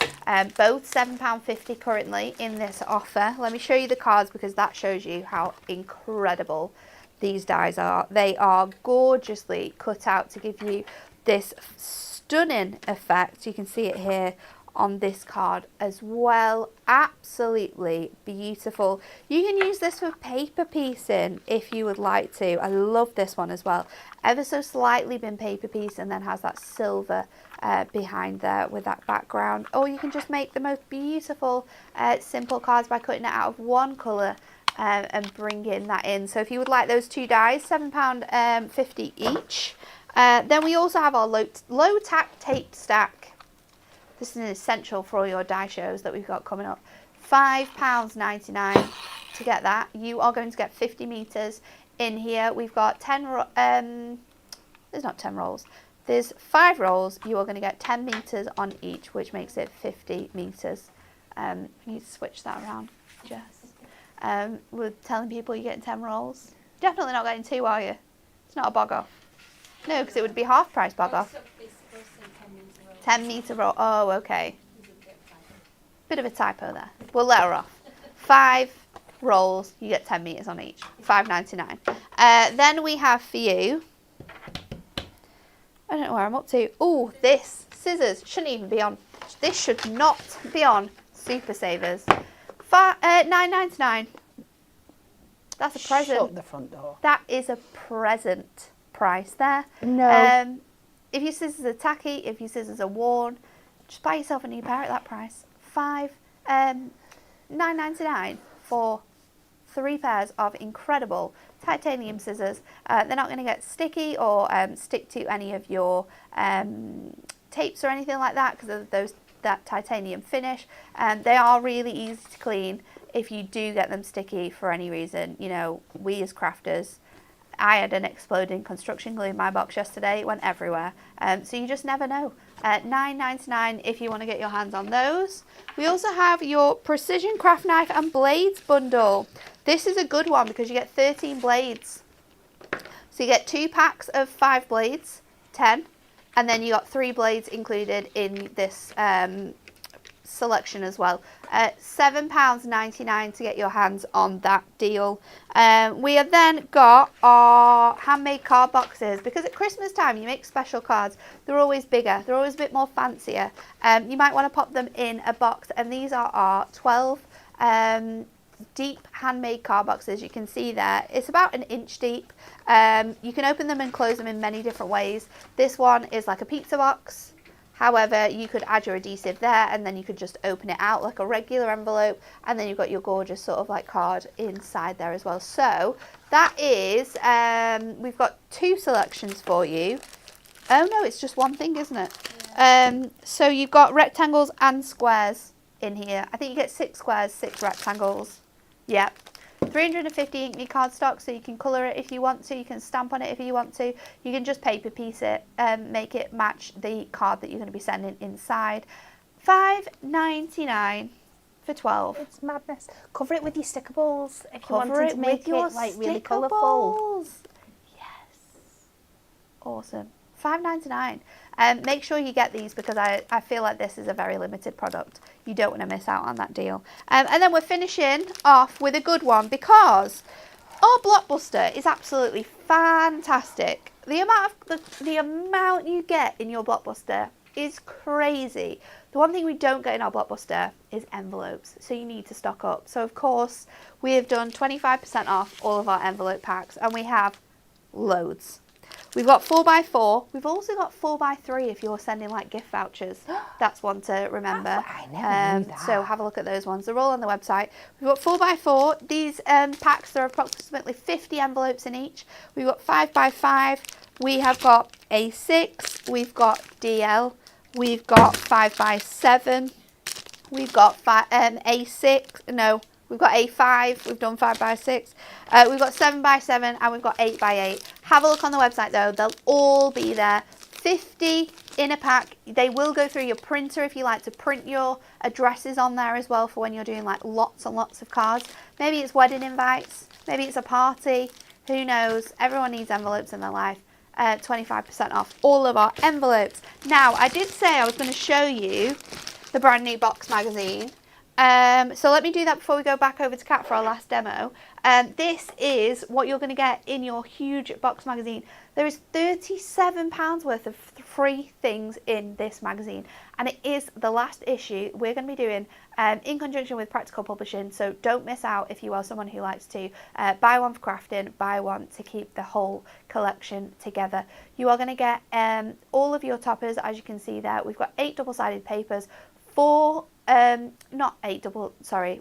Both £7.50 currently in this offer. Let me show you the cards because that shows you how incredible these dies are. They are gorgeously cut out to give you this stunning effect. You can see it here on this card as well. Absolutely beautiful. You can use this for paper piecing if you would like to. I love this one as well. Ever so slightly been paper pieced and then has that silver behind there with that background. Or you can just make the most beautiful simple cards by cutting it out of one colour and bringing that in. So if you would like those 2 dies, £7.50 each. Then we also have our low tack tape stack. This is an essential for all your die shows that we've got coming up. £5.99 to get that. You are going to get 50 metres in here. We've got 10, there's not 10 rolls. There's 5 rolls. You are going to get 10 metres on each, which makes it 50 metres. You need to switch that around, Jess. We're telling people you're getting 10 rolls. Definitely not getting 2, are you? It's not a bog off. No, because it would be half price bog off. 10 metre roll. Oh, okay. Bit of a typo there. We'll let her off. 5 rolls. You get 10 metres on each. £5.99. Then we have for you. I don't know where I'm up to. Oh, this scissors shouldn't even be on. This should not be on Super Savers. $9.99. That's a present. Shut the front door. That is a present price there. No. If your scissors are tacky, if your scissors are worn, just buy yourself a new pair at that price. $9.99 for 3 pairs of incredible titanium scissors. They're not going to get sticky or stick to any of your tapes or anything like that because of that titanium finish. They are really easy to clean if you do get them sticky for any reason. You know, we as crafters, I had an exploding construction glue in my box yesterday. It went everywhere. So you just never know. $9.99 if you want to get your hands on those. We also have your Precision Craft Knife and Blades bundle. This is a good one because you get 13 blades. So you get 2 packs of 5 blades, 10, and then you got 3 blades included in this selection as well. £7.99 to get your hands on that deal. We have then got our handmade card boxes because at Christmas time you make special cards. They're always bigger, they're always a bit more fancier. You might want to pop them in a box, and these are our 12 deep handmade card boxes. You can see there it's about 1 inch deep. You can open them and close them in many different ways. This one is like a pizza box. However, you could add your adhesive there and then you could just open it out like a regular envelope, and then you've got your gorgeous sort of like card inside there as well. So that is, we've got 2 selections for you. Oh no, it's just one thing, isn't it? Yeah. So you've got rectangles and squares in here. I think you get 6 squares, 6 rectangles. Yep. 350 Inkme cardstock, so you can colour it if you want to, you can stamp on it if you want to, you can just paper piece it and make it match the card that you're going to be sending inside. $5.99 for 12. It's madness. Cover it with your stickables if you want to make it like really colourful. Yes. Awesome. $5.99. Make sure you get these because I feel like this is a very limited product. You don't want to miss out on that deal. And then we're finishing off with a good one because our Blockbuster is absolutely fantastic. The amount you get in your Blockbuster is crazy. The one thing we don't get in our Blockbuster is envelopes, so you need to stock up. So of course we have done 25% off all of our envelope packs, and we have loads. We've got 4x4. We've also got 4x3 if you're sending like gift vouchers. That's one to remember. Oh, I never knew that. So have a look at those ones. They're all on the website. We've got 4x4. These packs, there are approximately 50 envelopes in each. We've got 5x5. We have got A6. We've got DL. We've got 5x7. We've got A6. No. We've got A5, we've done 5x6, we've got 7x7, and we've got 8x8. Have a look on the website though, they'll all be there. 50 in a pack. They will go through your printer if you like to print your addresses on there as well for when you're doing like lots and lots of cards. Maybe it's wedding invites, maybe it's a party, who knows. Everyone needs envelopes in their life. 25% off all of our envelopes. Now, I did say I was going to show you the brand new box magazine. So let me do that before we go back over to Kat for our last demo. This is what you're going to get in your huge box magazine. There is £37 worth of free things in this magazine, and it is the last issue we're going to be doing in conjunction with Practical Publishing, so don't miss out if you are someone who likes to buy one for crafting, buy one to keep the whole collection together. You are going to get all of your toppers, as you can see there. We've got 8 double-sided papers,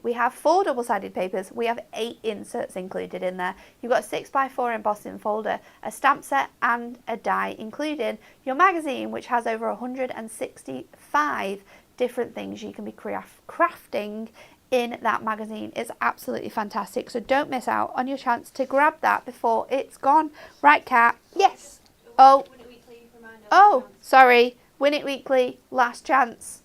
we have 4 double-sided papers. We have 8 inserts included in there. You've got a 6x4 embossing folder, a stamp set and a die, including your magazine, which has over 165 different things you can be crafting in that magazine. It's absolutely fantastic, so don't miss out on your chance to grab that before it's gone. Right, Kat? Yes. Oh, sorry. Win It Weekly, last chance.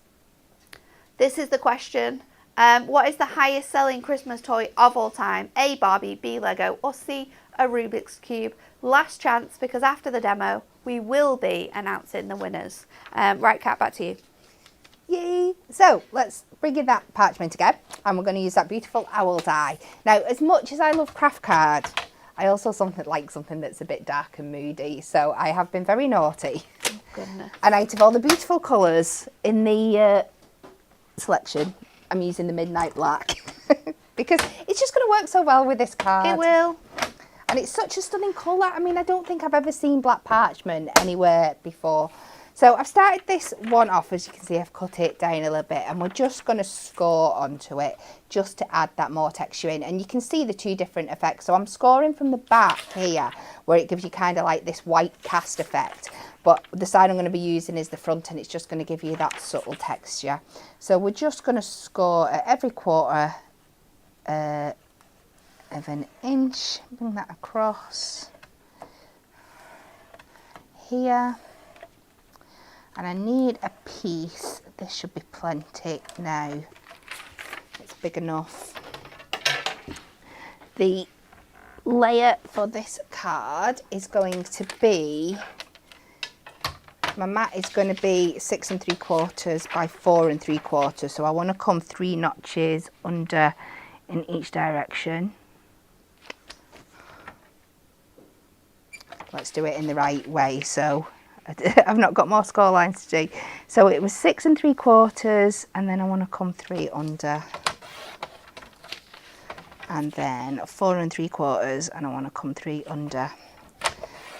This is the question. What is the highest selling Christmas toy of all time? A, Barbie, B, Lego, or C, a Rubik's Cube? Last chance, because after the demo, we will be announcing the winners. Right, Kat, back to you. Yay! So let's bring in that parchment again, and we're going to use that beautiful owl die. Now, as much as I love craft card, I also like something that's a bit dark and moody, so I have been very naughty. Oh, goodness. And out of all the beautiful colours in the selection, I'm using the Midnight Black. because it's just going to work so well with this card. It will. And it's such a stunning colour. I mean, I don't think I've ever seen black parchment anywhere before. So I've started this one off. As you can see, I've cut it down a little bit, and we're just going to score onto it just to add that more texture in. And you can see the two different effects. So I'm scoring from the back here, where it gives you kind of like this white cast effect. But the side I'm going to be using is the front, and it's just going to give you that subtle texture. So we're just going to score at every quarter of an inch. Bring that across here. And I need a piece. This should be plenty now. It's big enough. The layer for this card is going to be, my mat is going to be 6 3/4 by 4 3/4. So I want to come 3 notches under in each direction. Let's do it in the right way. So I've not got more score lines to do. So it was 6 3/4, and then I want to come 3 under, and then 4 3/4, and I want to come 3 under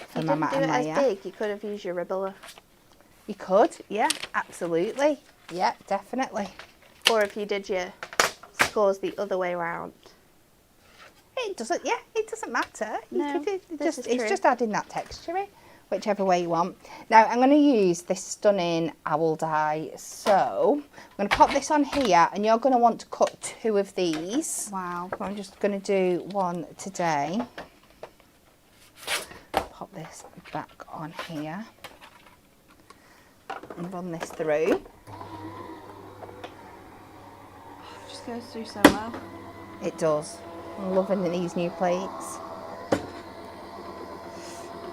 for my mat and layer. You didn't do it as big. You could have used your ribbler. You could, yeah, absolutely, yeah, definitely. Or if you did your scores the other way around. It doesn't, yeah, it doesn't matter. No, this is it's true. just adding that texture in, whichever way you want. Now I'm going to use this stunning owl die. So I'm going to pop this on here, and you're going to want to cut 2 of these. Wow. I'm just going to do one today. Pop this back on here and run this through. Just goes through so well. It does. I'm loving these new plates.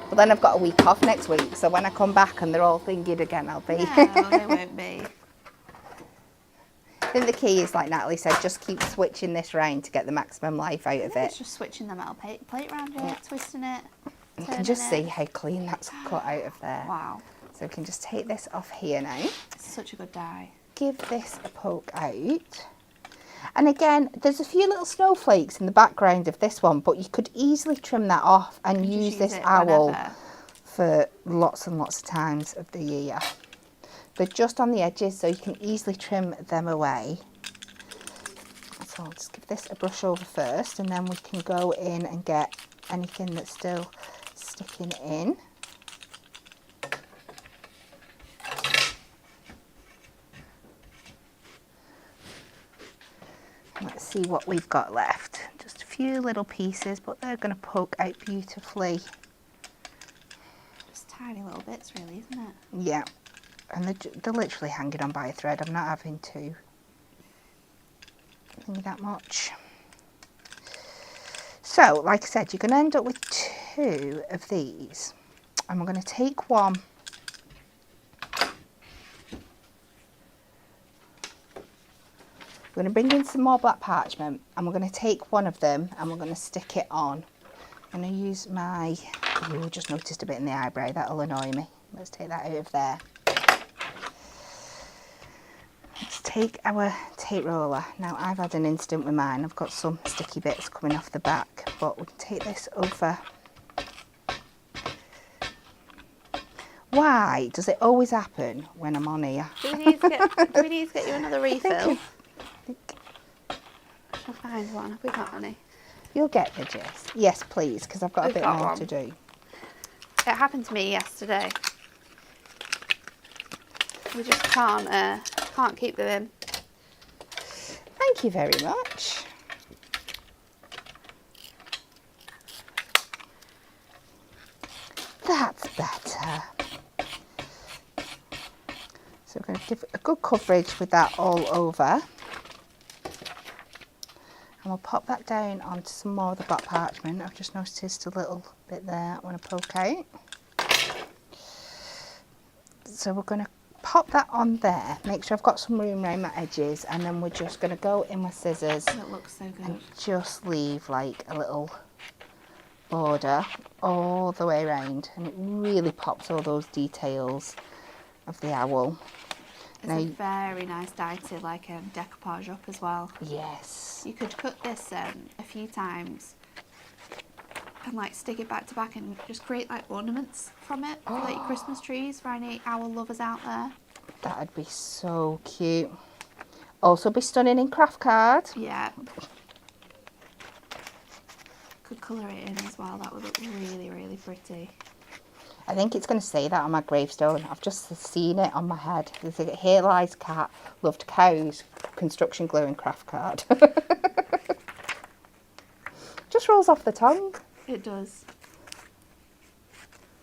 But then I've got a week off next week, so when I come back and they're all thinking again, I'll be. No, they won't be. I think the key is, like Natalie said, just keep switching this round to get the maximum life out of It's it. just switching the metal plate around it, Yeah. twisting it. You can just see how clean that's cut out of there. Wow. So we can just take this off here now. It's such a good die. Give this a poke out. And again, there's a few little snowflakes in the background of this one, but you could easily trim that off and use this owl for lots and lots of times of the year. They're just on the edges, so you can easily trim them away. So I'll just give this a brush over first, and then we can go in and get anything that's still sticking in. Let's see what we've got left. Just a few little pieces, but they're going to poke out beautifully. Just tiny little bits, really, isn't it? Yeah, and they're literally hanging on by a thread. I'm not having to think that much. So, like I said, you're going to end up with 2 of these. And we're going to take one. We're going to bring in some more black parchment, and we're going to take one of them and we're going to stick it on. I'm going to use my, oh, just noticed a bit in the eyebrow, that'll annoy me. Let's take that out of there. Let's take our tape roller. Now I've had an incident with mine, I've got some sticky bits coming off the back, but we can take this over. Why does it always happen when I'm on here? Do we need to get you another refill? I'll find one. Have we got any? You'll get the gist. Yes, please, because I've got a bit more to do. It happened to me yesterday. We just can't keep them in. Thank you very much. That's better. So we're going to give a good coverage with that all over. And we'll pop that down onto some more of the black parchment. I've just noticed a little bit there I want to poke out. So we're going to pop that on there, make sure I've got some room around my edges, and then we're just going to go in with scissors. It looks so good. And just leave like a little border all the way around, and it really pops all those details of the owl. It's a very nice dye to like decoupage up as well. Yes. You could cut this a few times and like stick it back to back and just create like ornaments from it for like your Christmas trees for any owl lovers out there. That'd be so cute. Also be stunning in craft card. Yeah. Could colour it in as well. That would look really, really pretty. I think it's going to say that on my gravestone. I've just seen it on my head. There's a "Here lies cat, loved cows, construction glue and craft card." Just rolls off the tongue. It does.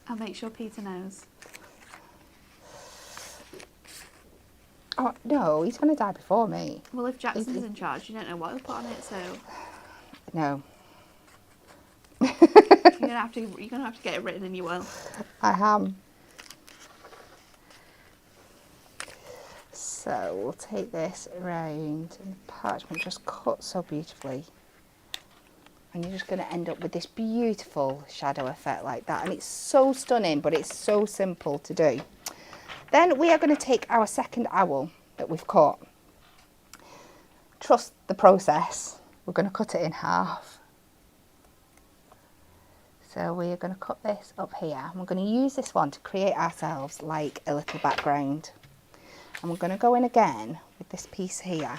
I'll make sure Peter knows. Oh, no, he's going to die before me. Well, if Jackson's in charge, you don't know what he'll put on it, so No. you're gonna have to get it written in your will. I am. So we'll take this round and the parchment just cut so beautifully. And you're just going to end up with this beautiful shadow effect like that. And it's so stunning, but it's so simple to do. Then we are going to take our second owl that we've cut. Trust the process. We're going to cut it in half. So we are going to cut this up here. And we're going to use this one to create ourselves like a little background. And we're going to go in again with this piece here.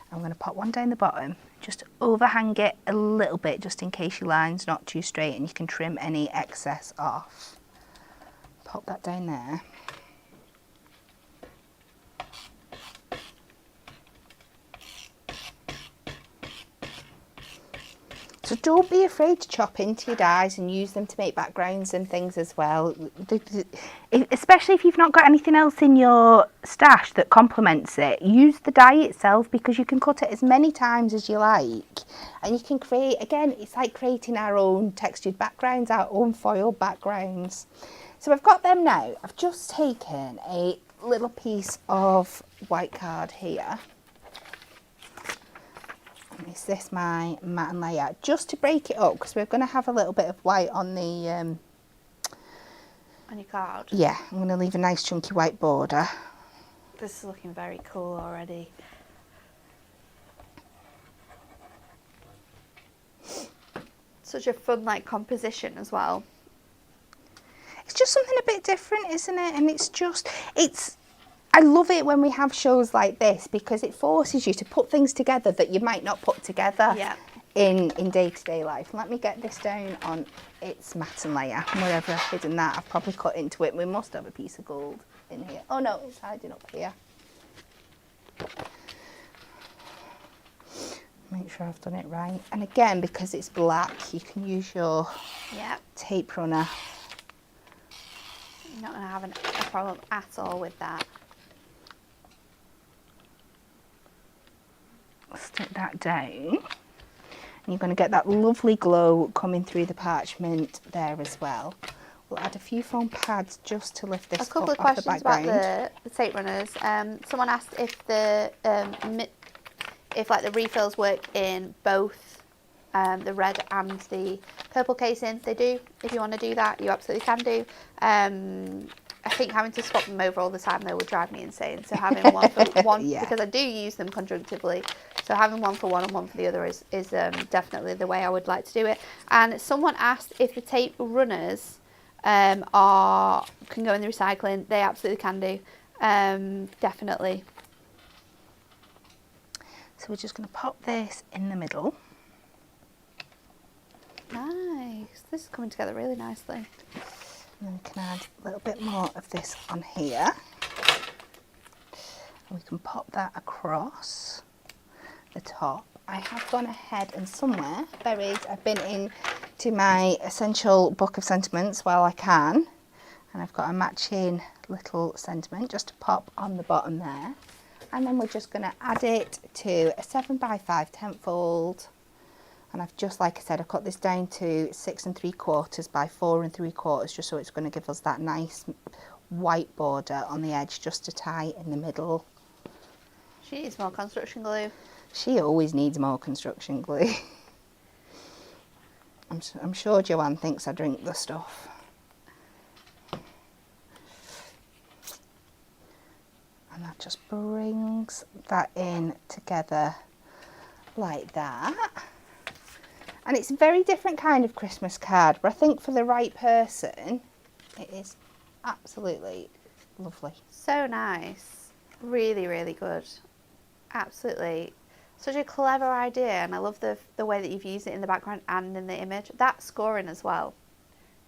I'm going to pop one down the bottom, just overhang it a little bit just in case your line's not too straight, and you can trim any excess off. Pop that down there. So don't be afraid to chop into your dies and use them to make backgrounds and things as well. Especially if you've not got anything else in your stash that complements it, use the die itself, because you can cut it as many times as you like. And you can create, again, it's like creating our own textured backgrounds, our own foil backgrounds. So I've got them now. I've just taken a little piece of white card here. Is this my matte and layer? Just to break it up, because we're going to have a little bit of white on the... on your card? Yeah, I'm going to leave a nice chunky white border. This is looking very cool already. Such a fun like composition as well. It's just something a bit different, isn't it? And I love it when we have shows like this, because it forces you to put things together that you might not put together in day-to-day life. Let me get this down on its matte and layer. Wherever I've hidden that, I've probably cut into it. We must have a piece of gold in here. Oh no, it's hiding up here. Make sure I've done it right. And again, because it's black, you can use your tape runner. You're not going to have a problem at all with that. Stick that down, and you're going to get that lovely glow coming through the parchment there as well. We'll add a few foam pads just to lift this a couple of off the questions background. about the tape runners. Someone asked if the refills work in both the red and the purple casing. They do. If you want to do that, you absolutely can do. I think having to swap them over all the time though would drive me insane. So having one for one, because I do use them conjunctively, so having one for one and one for the other is definitely the way I would like to do it. And someone asked if the tape runners can go in the recycling. They absolutely can do, definitely. So we're just going to pop this in the middle. Nice. This is coming together really nicely. And then we can add a little bit more of this on here. And we can pop that across the top. I have gone ahead and somewhere buried, I've been into my essential book of sentiments while I can. And I've got a matching little sentiment just to pop on the bottom there. And then we're just going to add it to a 7x5 10-fold. And I've just, like I said, I've cut this down to 6 3/4 by 4 3/4, just so it's going to give us that nice white border on the edge just to tie in the middle. She needs more construction glue. She always needs more construction glue. I'm sure Joanne thinks I drink the stuff. And that just brings that in together like that. And it's a very different kind of Christmas card, but I think for the right person, it is absolutely lovely. So nice. Really, really good. Absolutely. Such a clever idea, and I love the way that you've used it in the background and in the image. That scoring as well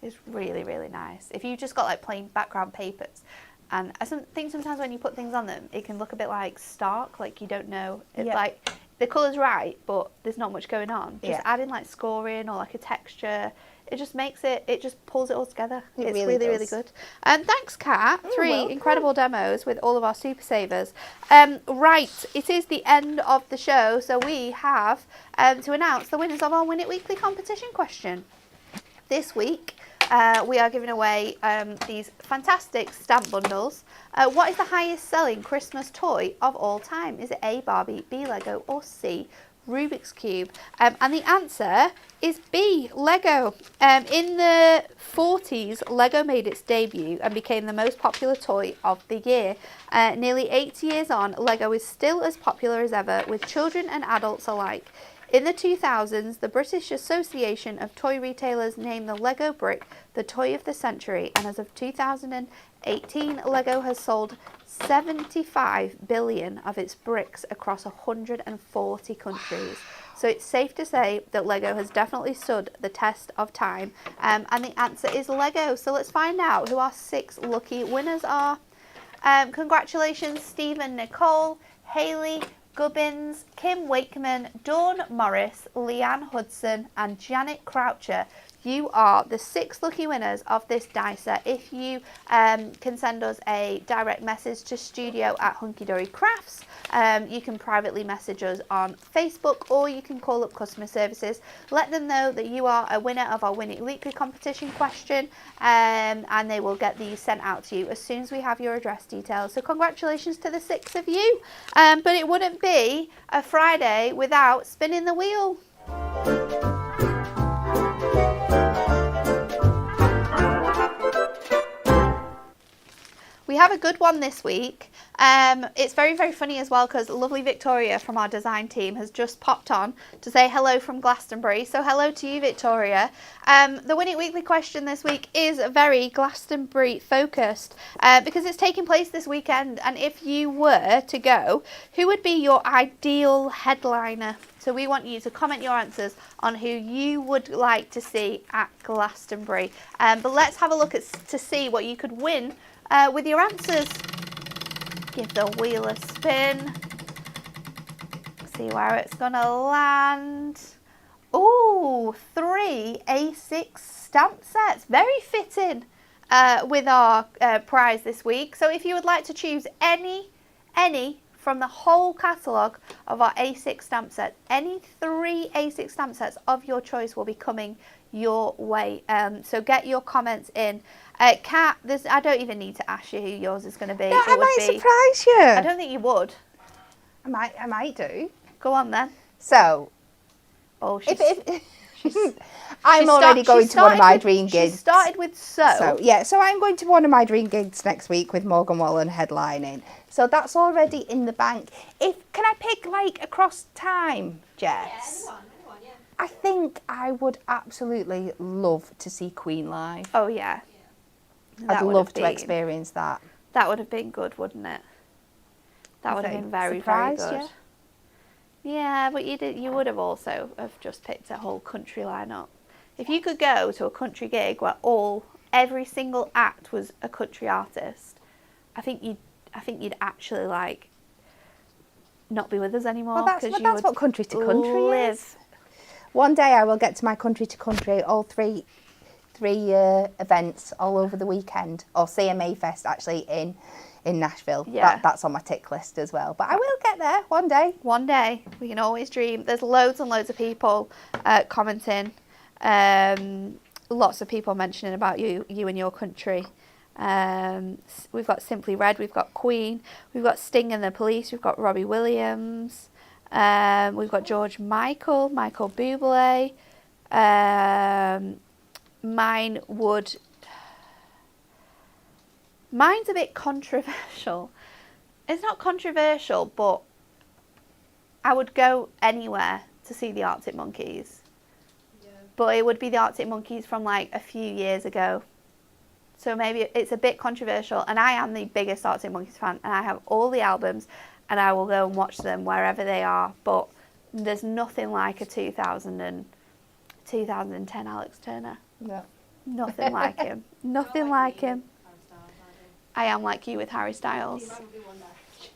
is really, really nice. If you've just got like plain background papers, and I think sometimes when you put things on them, it can look a bit like stark, like you don't know. It's like the colour's right, but there's not much going on. Just adding like scoring or like a texture, it just makes it, it just pulls it all together. It's really, really good. And thanks, Kat. You're 3 welcome. incredible demos with all of our super savers. Right, it is the end of the show, so we have to announce the winners of our Win It Weekly competition question. This week, we are giving away these fantastic stamp bundles. What is the highest selling Christmas toy of all time? Is it A, Barbie, B, Lego, or C, Rubik's Cube? And the answer is B, Lego. In the 40s, Lego made its debut and became the most popular toy of the year. Nearly 80 years on, Lego is still as popular as ever, with children and adults alike. In the 2000s, the British Association of Toy Retailers named the Lego brick the toy of the century, and as of 2018, Lego has sold 75 billion of its bricks across 140 countries. So it's safe to say that Lego has definitely stood the test of time, and the answer is Lego. So let's find out who our 6 lucky winners are. Congratulations, Stephen, Nicole, Hayley, Gubbins, Kim Wakeman, Dawn Morris, Leanne Hudson, and Janet Croucher. You are the 6 lucky winners of this die set. If you can send us a direct message to studio@hunkydorycrafts, you can privately message us on Facebook, or you can call up customer services. Let them know that you are a winner of our Win It Weekly competition question, and they will get these sent out to you as soon as we have your address details. So congratulations to the 6 of you. But it wouldn't be a Friday without spinning the wheel. We have a good one this week. It's very, very funny as well, because lovely Victoria from our design team has just popped on to say hello from Glastonbury. So hello to you, Victoria. The Win It Weekly question this week is very Glastonbury focused, because it's taking place this weekend. And if you were to go, who would be your ideal headliner? So we want you to comment your answers on who you would like to see at Glastonbury. But let's have a look to see what you could win with your answers. Give the wheel a spin. See where it's gonna land. Ooh, 3 A6 stamp sets. Very fitting with our prize this week. So if you would like to choose any from the whole catalogue of our A6 stamp set, any 3 A6 stamp sets of your choice will be coming your way. So get your comments in. Kat, I don't even need to ask you who yours is going to be. No, I might surprise you. I don't think you would. I might do. Go on then. So, Oh, I'm already going to one of my dream gigs. She started with so. So I'm going to one of my dream gigs next week with Morgan Wallen headlining. So that's already in the bank. Can I pick like across time, Jess? Yeah, anyone, yeah. I think I would absolutely love to see Queen live. Oh yeah. I'd love to experience that. That would have been good, wouldn't it? That would have been very, very good. Yeah, but you would have also have just picked a whole country lineup. If you could go to a country gig where every single act was a country artist, I think you'd actually like not be with us anymore. Well, that's what country to country is. One day I will get to my country to country, all three events all over the weekend, or CMA Fest actually in Nashville. Yeah. That's on my tick list as well. But I will get there one day. One day. We can always dream. There's loads and loads of people commenting. Lots of people mentioning about you and your country. We've got Simply Red, we've got Queen, we've got Sting and the Police, we've got Robbie Williams, we've got George Michael Bublé, Mine's a bit controversial. It's not controversial, but I would go anywhere to see the Arctic Monkeys. Yeah. But it would be the Arctic Monkeys from like a few years ago. So maybe it's a bit controversial. And I am the biggest Arctic Monkeys fan, and I have all the albums, and I will go and watch them wherever they are. But there's nothing like a 2010 Alex Turner. No. Nothing like him. Nothing like him. I am like you with Harry Styles.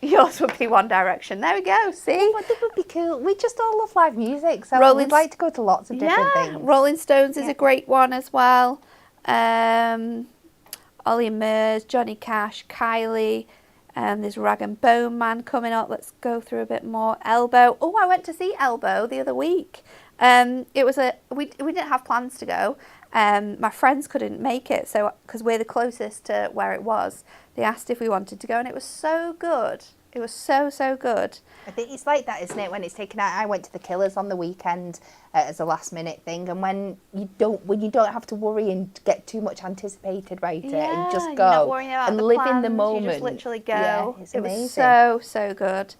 Yours would be One Direction. There we go. See? But that would be cool. We just all love live music, so Rolling we'd like to go to lots of different things. Rolling Stones is a great one as well. Ollie Murs, Johnny Cash, Kylie. There's Rag and Bone Man coming up. Let's go through a bit more. Elbow. Oh, I went to see Elbow the other week. It was we didn't have plans to go. My friends couldn't make it, so because we're the closest to where it was, they asked if we wanted to go, and it was so good. It was so good. I think it's like that, isn't it? When it's taken out, I went to the Killers on the weekend as a last minute thing, and when you don't have to worry and get too much anticipated about it, and just go you're not worrying about and the live plans, in the moment. You just literally go. Yeah, it's it amazing. was so good.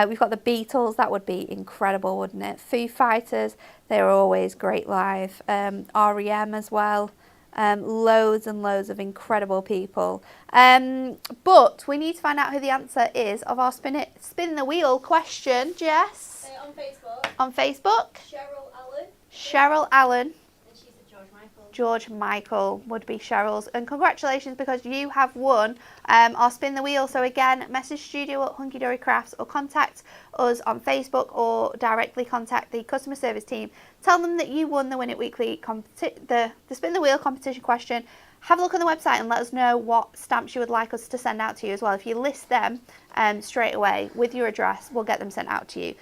We've got the Beatles. That would be incredible, wouldn't it? Foo Fighters. They were always great live. REM as well. Loads and loads of incredible people. But we need to find out who the answer is of our spin the wheel question, Jess. On Facebook. On Facebook. Cheryl Allen. Cheryl Allen. And she said George Michael. George Michael would be Cheryl's. And congratulations, because you have won our spin the wheel. So again, message studio at Hunky Dory Crafts, or contact us on Facebook, or directly contact the customer service team. Tell them that you won the Win It Weekly the spin the wheel competition question. Have a look on the website and let us know what stamps you would like us to send out to you as well. If you list them straight away with your address, we'll get them sent out to you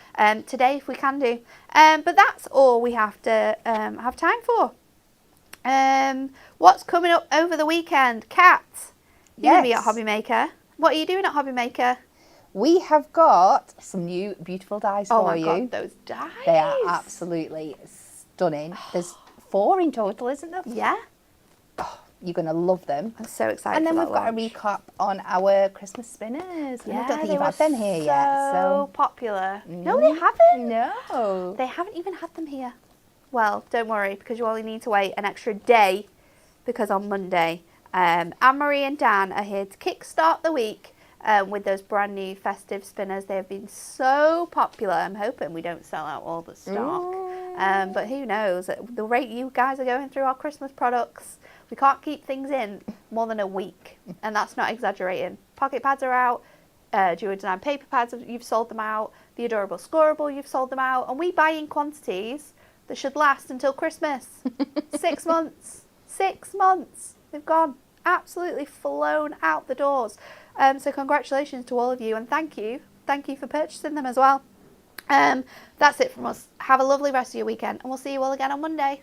today if we can do. But that's all we have to have time for. What's coming up over the weekend? Kat, you're going to be at Hobby Maker. What are you doing at Hobby Maker? We have got some new beautiful dies for you. Oh my God, those dies. They are absolutely stunning. There's 4 in total, isn't there? Yeah. Oh, you're going to love them. I'm so excited. And then for we've got launch. a recap on our Christmas spinners. And I don't think you've had them here yet. So popular. No, they haven't. No. They haven't even had them here. Well, don't worry, because you only need to wait an extra day, because on Monday, Anne-Marie and Dan are here to kickstart the week with those brand new festive spinners. They have been so popular. I'm hoping we don't sell out all the stock. But who knows? At the rate you guys are going through our Christmas products, we can't keep things in more than a week. And that's not exaggerating. Pocket pads are out. Jewel Design paper pads, you've sold them out. The Adorable Scoreable, you've sold them out. And we buy in quantities that should last until Christmas. 6 months. 6 months. They've gone. Absolutely flown out the doors. So congratulations to all of you, and thank you. Thank you for purchasing them as well. That's it from us. Have a lovely rest of your weekend, and we'll see you all again on Monday.